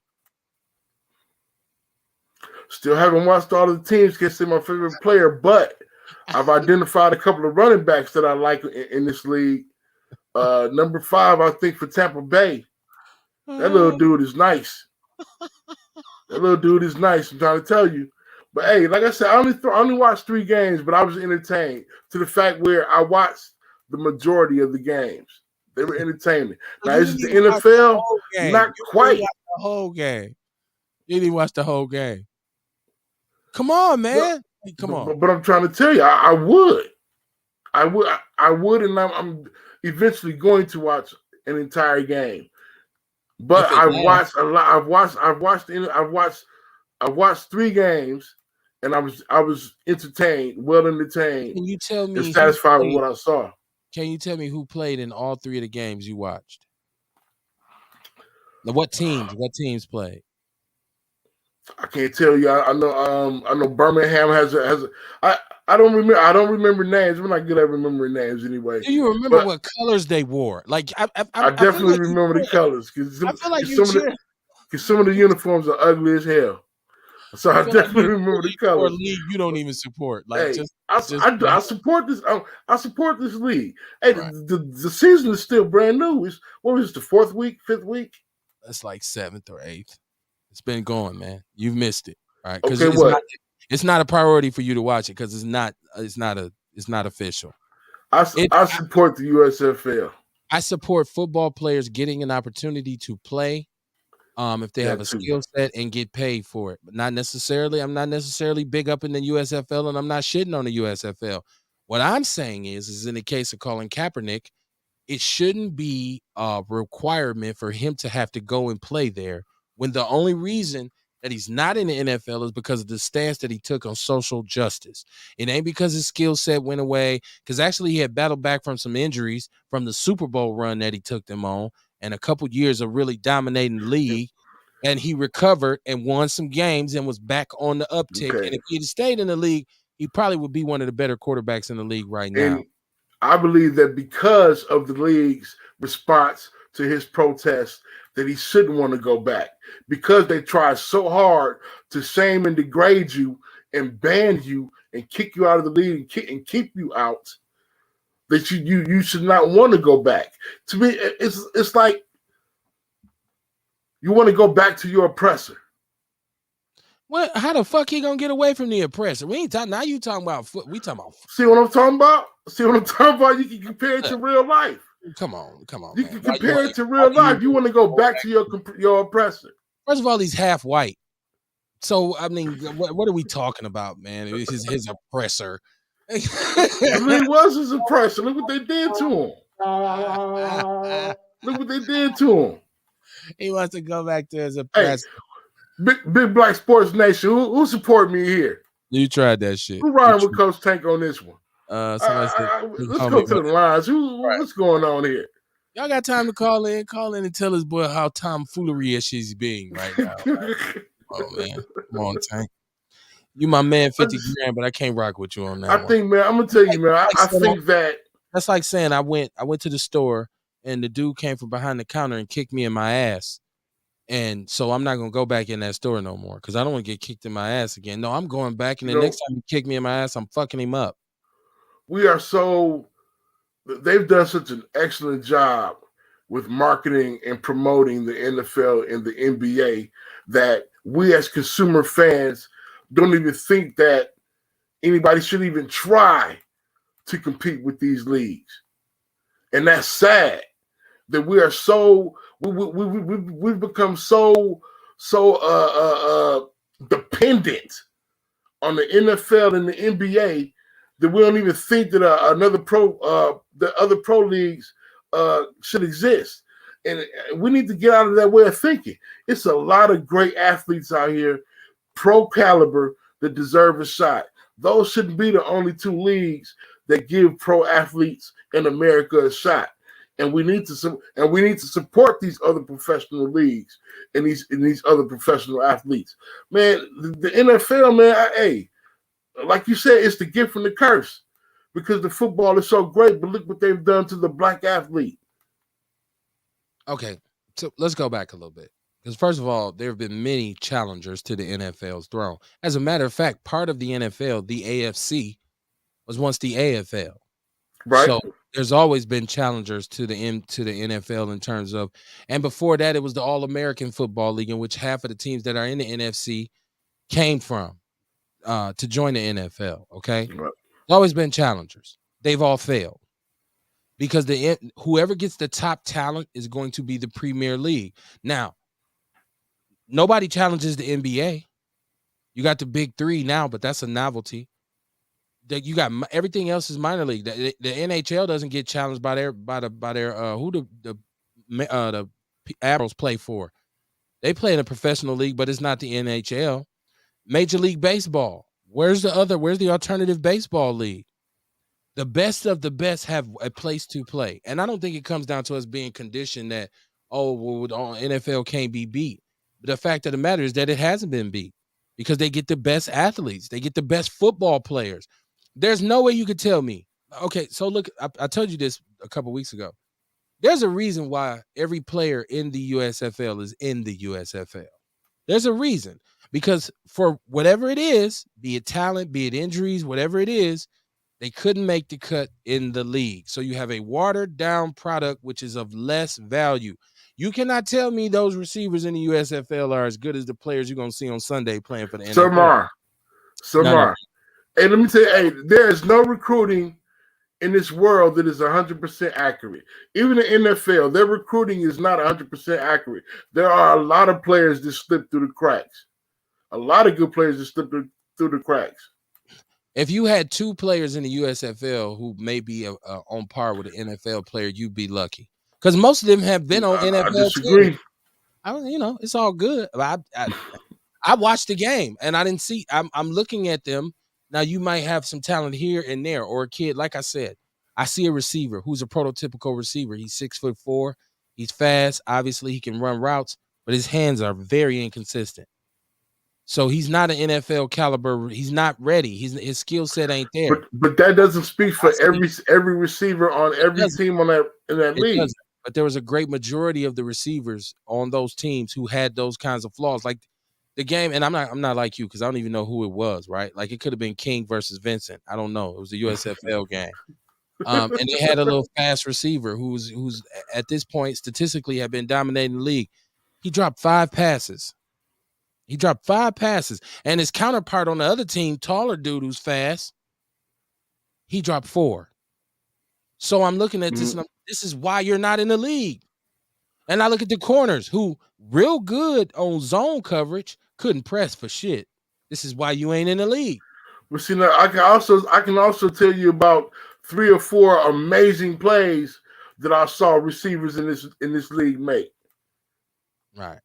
Still haven't watched all of the teams. Can't say my favorite player, but I've identified a couple of running backs that I like in this league. Number 5, I think, for Tampa Bay. That little dude is nice. I'm trying to tell you. But hey, like I said, I only watched 3 games, but I was entertained to the fact where I watched the majority of the games. They were entertaining. Now, You is it didn't the even watch the NFL? whole game. Not You quite. didn't watch the whole game. You didn't watch the whole game. Come on, man. Come on. But I'm trying to tell you, I would, and I'm eventually going to watch an entire game. But I've watched a lot. I've watched 3 games, and I was entertained, well entertained, Can you tell me and satisfied with what I saw. Can you tell me who played in all 3 of the games you watched? Now, what teams played? I can't tell you. I know Birmingham has a. I don't remember names. We're not good at remembering names anyway. Do you remember what colors they wore? Like I definitely remember the colors because I feel like some of the uniforms are ugly as hell. So I definitely remember the colors. For a league you don't even support. Like, hey, I support this. I support this league. Hey, right. the season is still brand new. What was it, the 4th week, 5th week? That's like 7th or 8th. It's been going, man. You've missed it, right? Okay, it's not a priority for you to watch it because it's not official. I support the USFL. I support football players getting an opportunity to play. If they have a skill set and get paid for it, but I'm not necessarily big up in the USFL, and I'm not shitting on the USFL. What I'm saying is in the case of Colin Kaepernick, it shouldn't be a requirement for him to have to go and play there when the only reason that he's not in the NFL is because of the stance that he took on social justice. It ain't because his skill set went away, because actually he had battled back from some injuries from the Super Bowl run that he took them on and a couple years of really dominating the league. And he recovered and won some games and was back on the uptick. Okay. And if he had stayed in the league, he probably would be one of the better quarterbacks in the league right now. And I believe that because of the league's response to his protest, that he shouldn't want to go back because they try so hard to shame and degrade you and ban you and kick you out of the league and keep you out, that you should not want to go back. To me, it's like you want to go back to your oppressor. Well, how the fuck he gonna get away from the oppressor? We ain't talking. Now you talking about foot. We talking about. See what I'm talking about? You can compare it to real life. Come on. You can compare it to real life. You want to go back to your oppressor. First of all, he's half white. So I mean, what are we talking about, man? His oppressor. I mean, he was his oppressor. Look what they did to him. Look what they did to him. He wants to go back to his oppressor. Hey, big Black Sports Nation, who support me here? You tried that shit. Who riding with Coach Tank on this one? Let's go to the lines. What's going on here? Y'all got time to call in and tell his boy how tomfoolery-ish he's being right now. Oh man, come on, Tank. You my man, 50 grand, but I can't rock with you on that. I think, man, I'm gonna tell you, man. I think that that's like saying I went to the store and the dude came from behind the counter and kicked me in my ass. And so I'm not going to go back in that store no more because I don't want to get kicked in my ass again. No, I'm going back, and the next time he kick me in my ass, I'm fucking him up. They've done such an excellent job with marketing and promoting the NFL and the NBA that we as consumer fans don't even think that anybody should even try to compete with these leagues. And that's sad that we are so we've become so dependent on the NFL and the NBA that we don't even think that the other pro leagues should exist. And we need to get out of that way of thinking. It's a lot of great athletes out here, pro caliber, that deserve a shot. Those shouldn't be the only two leagues that give pro athletes in America a shot. And we need to support these other professional leagues and these other professional athletes. Man, the NFL, man, like you said, it's the gift and the curse because the football is so great, but look what they've done to the black athlete. Okay, so let's go back a little bit. Because first of all, there have been many challengers to the NFL's throne. As a matter of fact, part of the NFL, the AFC, was once the AFL. Right. So there's always been challengers to the NFL in terms of, and before that, it was the All-American Football League, in which half of the teams that are in the NFC came from to join the NFL. Okay, Right. there's always been challengers. They've all failed because whoever gets the top talent is going to be the Premier League. Now, nobody challenges the NBA. You got the big three now, but that's a novelty. That you got everything else is minor league. The NHL doesn't get challenged by their who the Admirals play for. They play in a professional league, but it's not the NHL. Major League Baseball. Where's the alternative baseball league? The best of the best have a place to play, and I don't think it comes down to us being conditioned that NFL can't be beat. But the fact of the matter is that it hasn't been beat because they get the best athletes, they get the best football players. There's no way you could tell me. Okay, so look, I told you this a couple weeks ago. There's a reason why every player in the USFL is in the USFL. There's a reason. Because for whatever it is, be it talent, be it injuries, whatever it is, they couldn't make the cut in the league. So you have a watered down product which is of less value. You cannot tell me those receivers in the USFL are as good as the players you're going to see on Sunday playing for the NFL. Some are. Hey, let me tell you, there is no recruiting in this world that is 100% accurate. Even the NFL, their recruiting is not 100% accurate. There are a lot of players that slip through the cracks. A lot of good players that slip through the cracks. If you had two players in the USFL who may be on par with an NFL player, you'd be lucky. Because most of them have been on NFL. I disagree. Teams. It's all good. I watched the game and I didn't see. I'm looking at them. Now, you might have some talent here and there, or a kid, like I said, I see a receiver who's a prototypical receiver. He's 6'4". He's fast. Obviously, he can run routes, but his hands are very inconsistent. So he's not an NFL caliber. He's not ready. His skill set ain't there. But that doesn't speak for every receiver on every team in that league. Doesn't. But there was a great majority of the receivers on those teams who had those kinds of flaws. Like the game, and I'm not like you because I don't even know who it was, right? Like it could have been King versus Vincent. I don't know. It was a USFL game. And they had a little fast receiver who's at this point statistically had been dominating the league. He dropped 5 passes. And his counterpart on the other team, taller dude who's fast, he dropped 4. So I'm looking at this, and this is why you're not in the league. And I look at the corners who real good on zone coverage, couldn't press for shit. This is why you ain't in the league. But see, now I can also tell you about 3 or 4 amazing plays that I saw receivers in this league make. Right.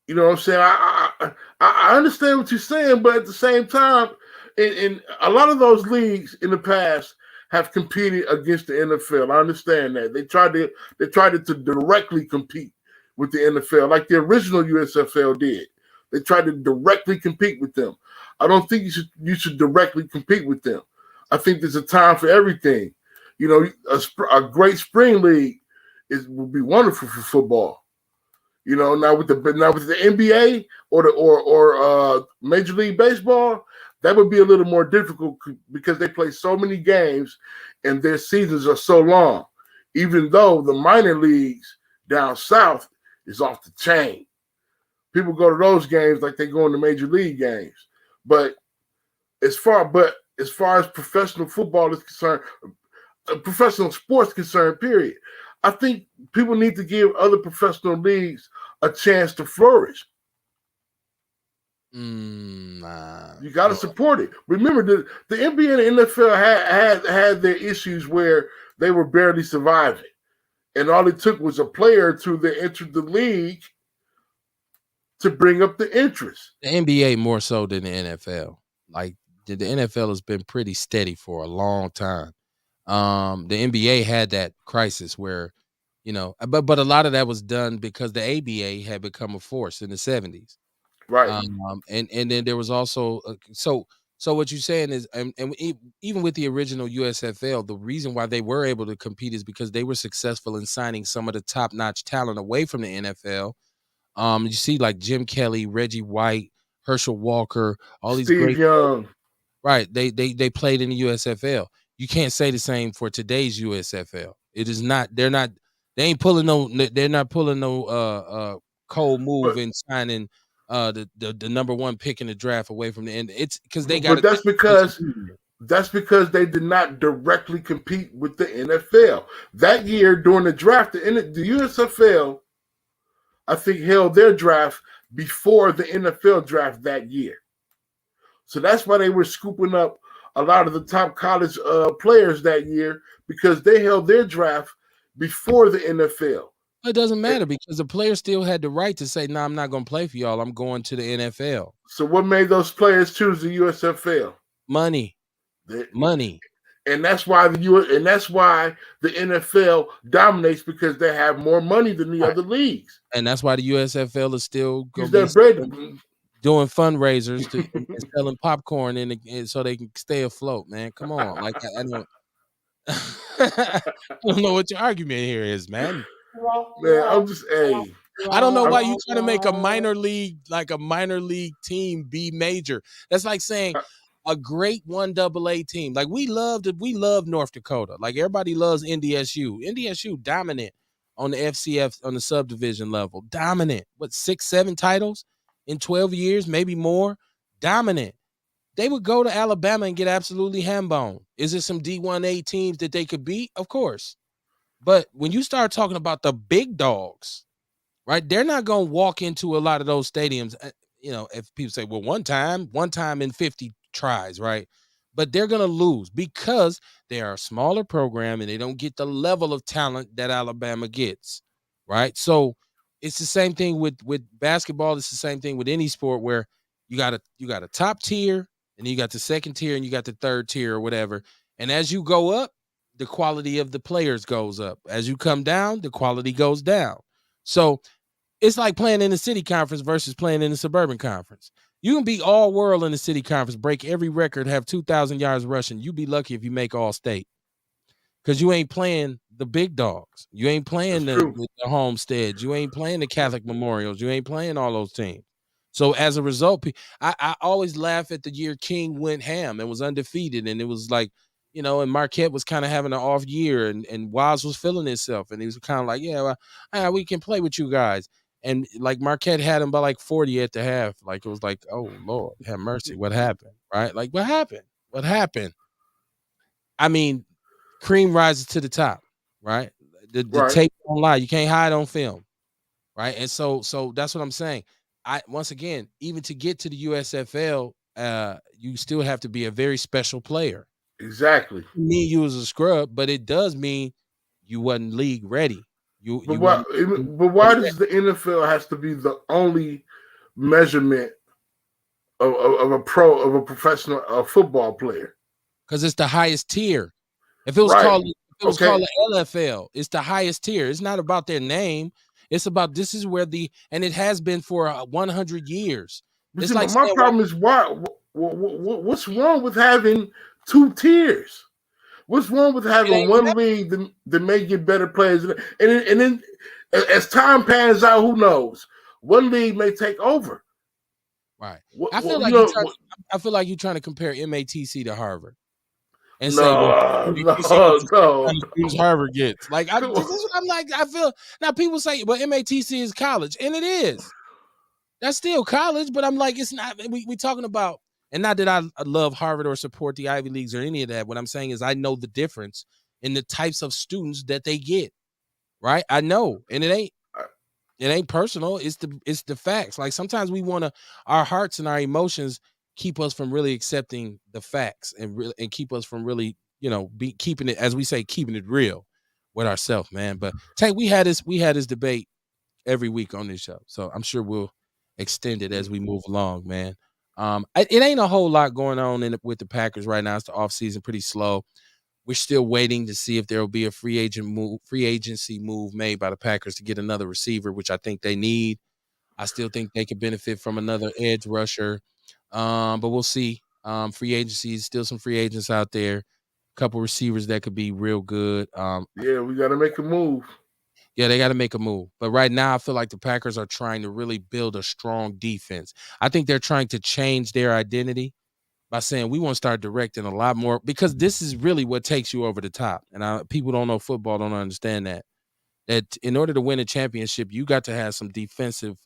You know what I'm saying? I understand what you're saying, but at the same time, in a lot of those leagues in the past have competed against the NFL. I understand that. They tried to directly compete with the NFL, like the original USFL did. They tried to directly compete with them. I don't think you should directly compete with them. I think there's a time for everything. You know, a great spring league would be wonderful for football. You know, now with the NBA or Major League Baseball, that would be a little more difficult because they play so many games and their seasons are so long. Even though the minor leagues down south is off the chain, people go to those games like they go in the major league games. But as far as professional football is concerned, professional sports concern, period. I think people need to give other professional leagues a chance to flourish. You got to support it. Remember, the NBA and the NFL had their issues where they were barely surviving, and all it took was a player to enter the league to bring up the interest. The NBA more so than the NFL. Like the NFL has been pretty steady for a long time. The NBA had that crisis where, but a lot of that was done because the ABA had become a force in the 70s. Right. And then there was also so what you're saying is, and even with the original USFL, the reason why they were able to compete is because they were successful in signing some of the top-notch talent away from the NFL. You see like Jim Kelly, Reggie White, Herschel Walker, all these Steve great Young. Right. They played in the USFL. You can't say the same for today's USFL. It is not. They're not pulling no cold move and signing the number one pick in the draft away from the end. It's because they got. But that's because they did not directly compete with the NFL that year during the draft. The USFL, I think, held their draft before the NFL draft that year. So that's why they were scooping up a lot of the top college players that year, because they held their draft before the NFL. It doesn't matter because the players still had the right to say, "No, I'm not going to play for y'all. I'm going to the NFL." So what made those players choose the USFL? Money. And that's why the NFL dominates, because they have more money than the other leagues. And that's why the USFL is still going to be doing fundraisers and selling popcorn and so they can stay afloat, man. Come on. Like I don't I don't know what your argument here is, man. Man, I'm just I don't know why you trying to make a minor league team be major. That's like saying a great 1AA team. Like we love North Dakota. Like everybody loves NDSU. NDSU dominant on the FCF on the subdivision level. Dominant. What, 6-7 titles in 12 years, maybe more? Dominant. They would go to Alabama and get absolutely ham-boned. Is it some D1A teams that they could beat? Of course. But when you start talking about the big dogs, right, they're not going to walk into a lot of those stadiums. If people say, well, one time in 50 tries, right? But they're going to lose because they are a smaller program and they don't get the level of talent that Alabama gets, right? So it's the same thing with basketball. It's the same thing with any sport where you got a top tier, and you got the second tier, and you got the third tier or whatever. And as you go up, the quality of the players goes up. As you come down, the quality goes down. So it's like playing in the city conference versus playing in the suburban conference. You can be all world in the city conference, break every record, have 2,000 yards rushing. You be lucky if you make all state, because you ain't playing the big dogs. You ain't playing the Homesteads. You ain't playing the Catholic Memorials. You ain't playing all those teams. So as a result, I always laugh at the year King went ham and was undefeated, and it was like, and Marquette was kind of having an off year, and Wiles was feeling himself, and he was kind of like, yeah, well, we can play with you guys. And like Marquette had him by like 40 at the half. Like it was like, oh Lord, have mercy. What happened? Right? Like what happened? What happened? I mean, cream rises to the top, right? The tape don't lie. You can't hide on film, right? And so that's what I'm saying. Once again, even to get to the USFL, you still have to be a very special player. Exactly. Me, you was a scrub, but it does mean you wasn't league ready. But why does the NFL has to be the only measurement of a professional football player? Because it's the highest tier. If it was called the LFL, it's the highest tier. It's not about their name. It's about this is where and it has been for 100 years. It's like my problem is what's wrong with having two tiers? What's wrong with having one league that may get better players? And then as time pans out, who knows? One league may take over. Right. I feel like you're trying to compare MATC to Harvard. And say, Harvard gets. Like, I'm like, I feel now people say, well, MATC is college, and it is. That's still college, but I'm like, it's not. We talking about, and not that I love Harvard or support the Ivy Leagues or any of that. What I'm saying is, I know the difference in the types of students that they get. Right? I know, and it ain't personal. It's the facts. Like sometimes we want to, our hearts and our emotions keep us from really accepting the facts and keep us from really, be keeping it, as we say, keeping it real with ourselves, man. But Tank, we had this debate every week on this show, so I'm sure we'll extend it as we move along, man. It ain't a whole lot going on with the Packers right now. It's the off season, pretty slow. We're still waiting to see if there will be a free agency move made by the Packers to get another receiver, which I think they need. I still think they could benefit from another edge rusher, but we'll see. Free agency, still some free agents out there. A couple receivers that could be real good. Yeah, we got to make a move. Yeah, they got to make a move. But right now, I feel like the Packers are trying to really build a strong defense. I think they're trying to change their identity by saying we want to start directing a lot more, because this is really what takes you over the top. And people don't know football, don't understand that in order to win a championship, you got to have some defensive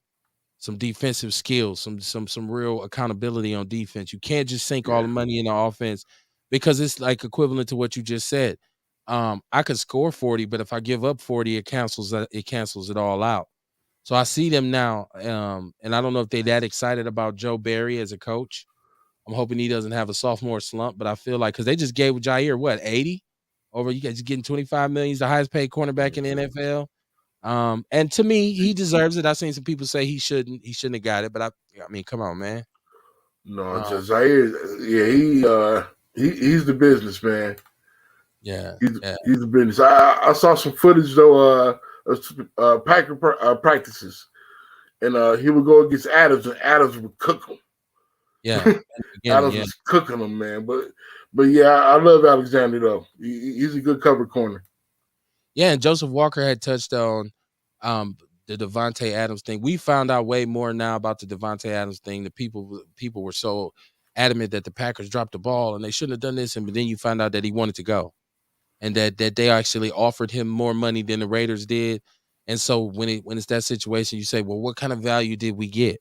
skills, some real accountability on defense. You can't just sink all the money in the offense, because it's like equivalent to what you just said. I could score 40, but if I give up 40, it cancels it all out. So I see them now, and I don't know if they're that excited about Joe Barry as a coach. I'm hoping he doesn't have a sophomore slump, but I feel like, because they just gave Jair what, 80 over, you guys getting 25 million. He's the highest paid cornerback in the NFL. And to me, he deserves it. I've seen some people say he shouldn't have got it, but I mean, come on, man. No, Jair, yeah, he's the business man. Yeah, he's the business. I saw some footage though, Packer practices, and he would go against Adams, and Adams would cook him. Yeah, Adams was cooking him, man. But yeah, I love Alexander though. He's a good cover corner. Yeah, and Joseph Walker had touched on the Davante Adams thing. We found out way more now about the Davante Adams thing. The people were so adamant that the Packers dropped the ball and they shouldn't have done this, and then you find out that he wanted to go, and that they actually offered him more money than the Raiders did. And so when it's that situation, you say, well, what kind of value did we get?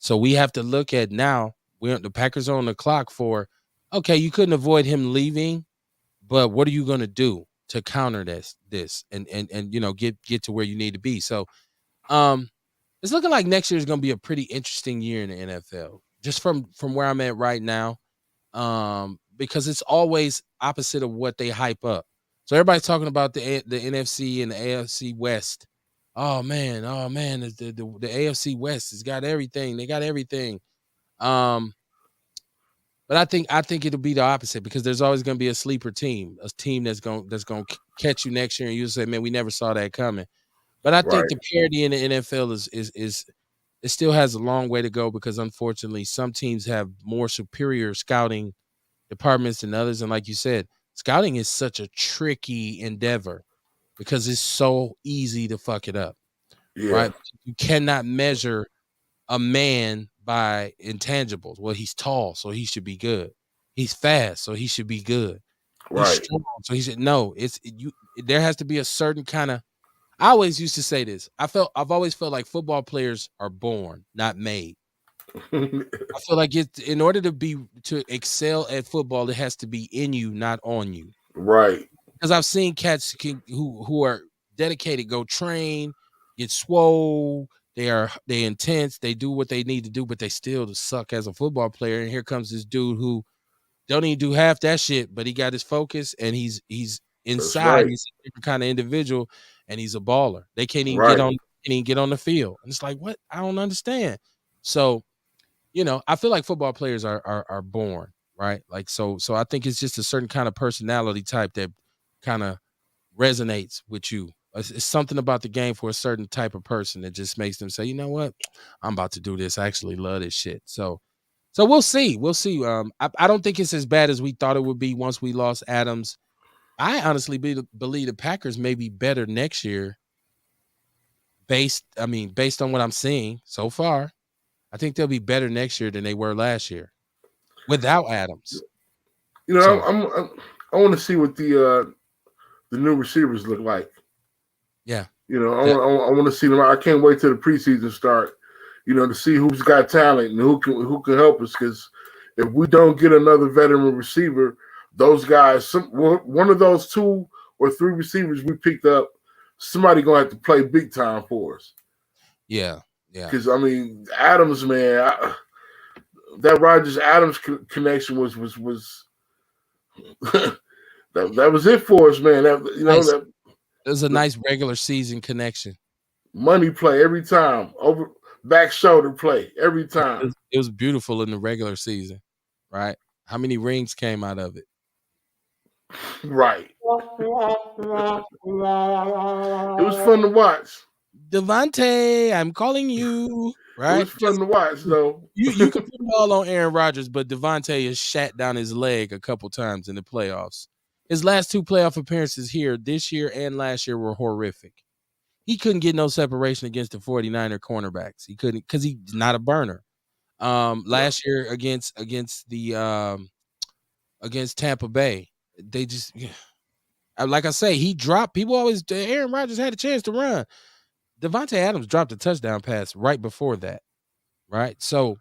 So we have to look at now. The Packers are on the clock for, okay, you couldn't avoid him leaving, but what are you going to do to counter this and get to where you need to be? So it's looking like next year is going to be a pretty interesting year in the NFL, just from where I'm at right now, because it's always opposite of what they hype up. So everybody's talking about the NFC and the AFC West. Oh man, the AFC West has got everything. They got everything. But I think it'll be the opposite, because there's always going to be a sleeper team, a team that's going to catch you next year, and you'll say, man, we never saw that coming. But I think the parity in the NFL is it still has a long way to go, because unfortunately some teams have more superior scouting departments than others. And like you said, scouting is such a tricky endeavor because it's so easy to fuck it up. Yeah. Right? You cannot measure a man by intangibles. Well, he's tall, so he should be good. He's fast, so he should be good. Right. He's strong, so he should. No, there has to be a certain kind of. I always used to say this. I've always felt like football players are born, not made. I feel like in order to excel at football, it has to be in you, not on you. Right. Because I've seen cats who are dedicated, go train, get swole. They intense. They do what they need to do, but they still suck as a football player. And here comes this dude who don't even do half that shit, but he got his focus, and he's inside. Right. He's a different kind of individual, and he's a baller. They can't even get on the field. And it's like, what? I don't understand. So, I feel like football players are born, right? Like, so I think it's just a certain kind of personality type that kind of resonates with you. It's something about the game for a certain type of person that just makes them say, you know what, I'm about to do this. I actually love this shit. So we'll see. I don't think it's as bad as we thought it would be once we lost Adams. I honestly believe the Packers may be better next year based on what I'm seeing so far. I think they'll be better next year than they were last year without Adams. I want to see what the new receivers look like. Yeah. I want to see them. I can't wait till the preseason start, to see who's got talent and who can help us. Because if we don't get another veteran receiver, those guys, one of those two or 3 receivers we picked up, somebody gonna have to play big time for us. Yeah. Because I mean, Adams, man, that Rodgers Adams connection was that was it for us, man. That Nice. that it was a nice regular season connection. Money play every time, over back shoulder play every time. It was beautiful in the regular season, right? How many rings came out of it? Right. It was fun to watch. Devontae, I'm calling you. Right? It was fun to watch, though. You can put it all on Aaron Rodgers, but Devontae has shat down his leg a couple times in the playoffs. His last 2 playoff appearances here this year and last year were horrific. He couldn't get no separation against the 49er cornerbacks. He couldn't because he's not a burner. Last year against the against Tampa Bay, they just like I say, he dropped. People always Aaron Rodgers had a chance to run. Devontae Adams dropped a touchdown pass right before that, right? So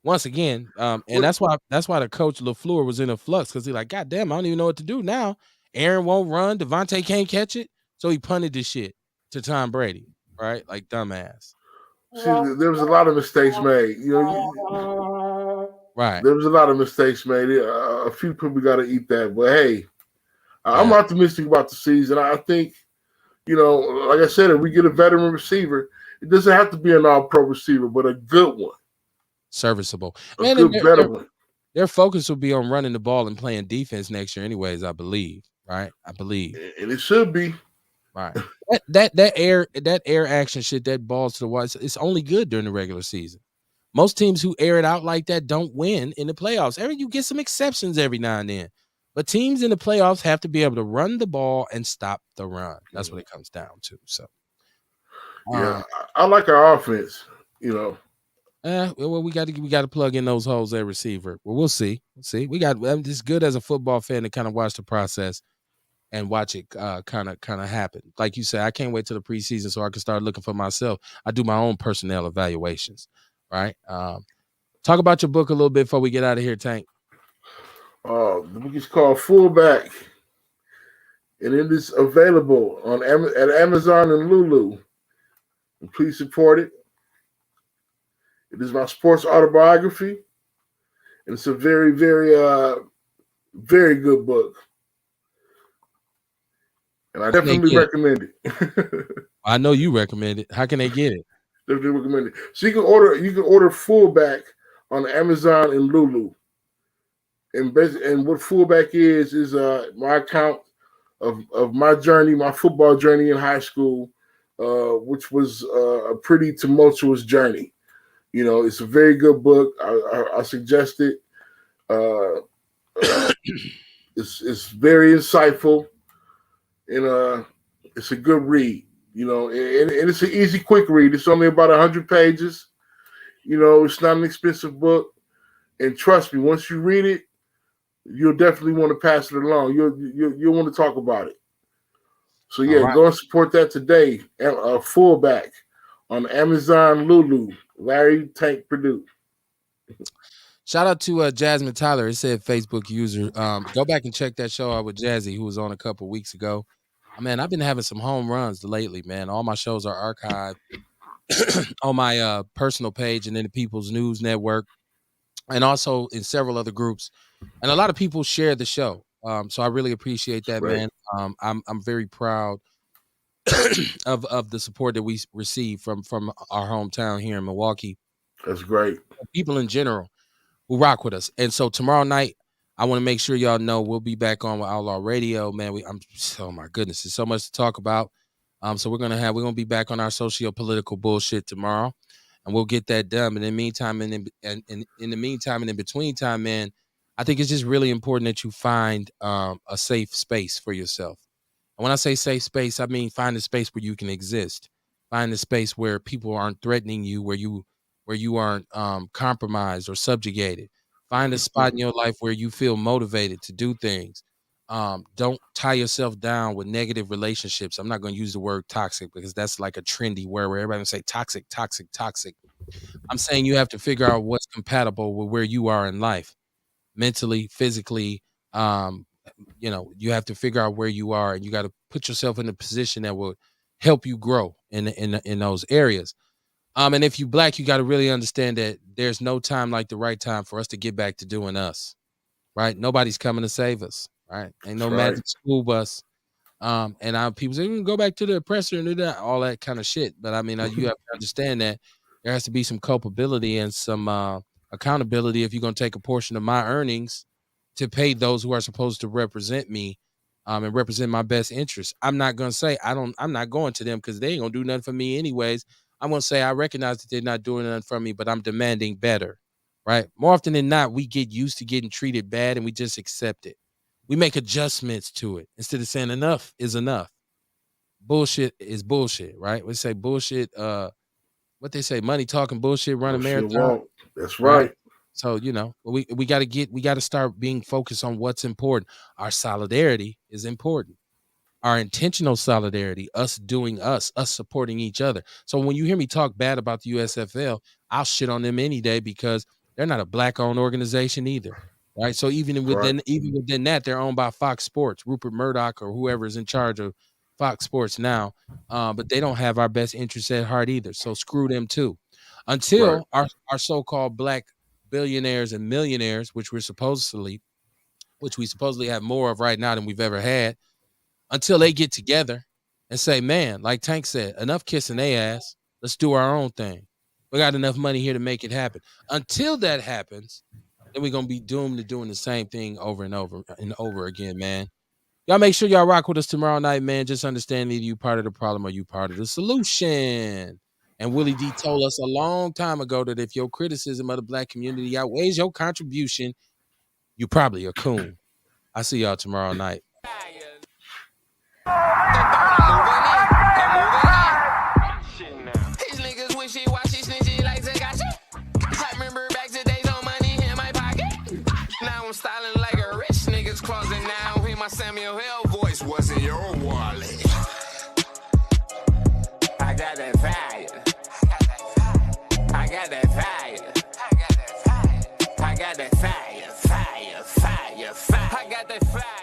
once again, and that's why the coach LaFleur was in a flux because he's like, God damn, I don't even know what to do now. Aaron won't run. Devontae can't catch it, so he punted this shit to Tom Brady, right? Like dumbass. See, there was a lot of mistakes made. Right. There was a lot of mistakes made. A few people got to eat that, but hey, I'm optimistic about the season. I think, like I said, if we get a veteran receiver, it doesn't have to be an all-pro receiver, but a good one. Serviceable. A good veteran. Their focus will be on running the ball and playing defense next year anyways, I believe. Right? I believe. And it should be. Right. that air action shit, that balls to the wide, it's only good during the regular season. Most teams who air it out like that don't win in the playoffs. You get some exceptions every now and then. But teams in the playoffs have to be able to run the ball and stop the run. That's what it comes down to. So, yeah, I like our offense. Well, we got to plug in those holes at receiver. Well, we'll see. I'm just good as a football fan to kind of watch the process and watch it kind of happen. Like you said, I can't wait till the preseason so I can start looking for myself. I do my own personnel evaluations. Right. Talk about your book a little bit before we get out of here, Tank. The book is called Fullback, and it is available at Amazon and Lulu. And please support it. It is my sports autobiography, and it's a very, very, very good book. And I definitely recommend it. I know you recommend it. How can they get it? Definitely recommend it. So you can order Fullback on Amazon and Lulu. And what Fullback is my account of my journey, my football journey in high school, which was a pretty tumultuous journey. It's a very good book. I suggest it. It's very insightful, and it's a good read. And it's an easy, quick read. It's only about 100 pages. It's not an expensive book. And trust me, once you read it, you'll definitely want to pass it along. You'll want to talk about it. So yeah, Go and support that today. Fullback on Amazon Lulu. Larry Tank Purdue. Shout out to Jasmine Tyler. It said Facebook user. Go back and check that show out with Jazzy, who was on a couple weeks ago. Man, I've been having some home runs lately, man. All my shows are archived on my personal page and in the People's News Network, and also in several other groups. And a lot of people share the show. So I really appreciate that, man. I'm very proud of the support that we receive from our hometown here in Milwaukee. That's great. People in general who rock with us. And so tomorrow night, I want to make sure y'all know we'll be back on with Outlaw Radio, man. Oh my goodness, there's so much to talk about. So we're gonna be back on our socio-political bullshit tomorrow, and we'll get that done. But in the meantime, and in the meantime, and in between time, man, I think it's just really important that you find a safe space for yourself. And when I say safe space, I mean find a space where you can exist. Find a space where people aren't threatening you, where you aren't compromised or subjugated. Find a spot in your life where you feel motivated to do things. Don't tie yourself down with negative relationships. I'm not going to use the word toxic because that's like a trendy word where everybody will say toxic, toxic, toxic. I'm saying you have to figure out what's compatible with where you are in life, mentally, physically, You have to figure out where you are, and you got to put yourself in a position that will help you grow in those areas. And if you black, you got to really understand that there's no time like the right time for us to get back to doing us, right? Nobody's coming to save us, right? Ain't That's no right. magic school bus. And people say, go back to the oppressor and do that, all that kind of shit. But I mean, you have to understand that there has to be some culpability and some accountability if you're going to take a portion of my earnings to pay those who are supposed to represent me and represent my best interests. I'm not going to say I'm not going to them because they ain't going to do nothing for me anyways. I'm going to say I recognize that they're not doing nothing for me, but I'm demanding better, right? More often than not, we get used to getting treated bad and we just accept it. We make adjustments to it instead of saying enough is enough. Bullshit is bullshit, right? We say bullshit. What they say, money talking bullshit, run a Bullshit marathon, won't. That's right? right. So we got to start being focused on what's important. Our solidarity is important. Our intentional solidarity, us doing us supporting each other. So when you hear me talk bad about the USFL, I'll shit on them any day because they're not a black-owned organization either, right? So even Right. within that, they're owned by Fox Sports, Rupert Murdoch or whoever is in charge of Fox Sports now, but they don't have our best interests at heart either. So screw them too. Right. Until our so-called black billionaires and millionaires, which we supposedly have more of right now than we've ever had, until they get together and say, man, like Tank said, enough kissing their ass. Let's do our own thing. We got enough money here to make it happen. Until that happens, then we're going to be doomed to doing the same thing over and over and over again, man. Y'all make sure y'all rock with us tomorrow night, man. Just understand either you part of the problem or you part of the solution. And Willie D told us a long time ago that if your criticism of the black community outweighs your contribution, you probably a coon. I see y'all tomorrow night. These niggas wishy-washy, snitchy like Takashi. I remember back to days on money in my pocket. Now I'm styling like a rich nigga's closet now. Hear my Samuel L. voice was in your wallet. I got that fire. I got that fire. I got that fire. I got that fire.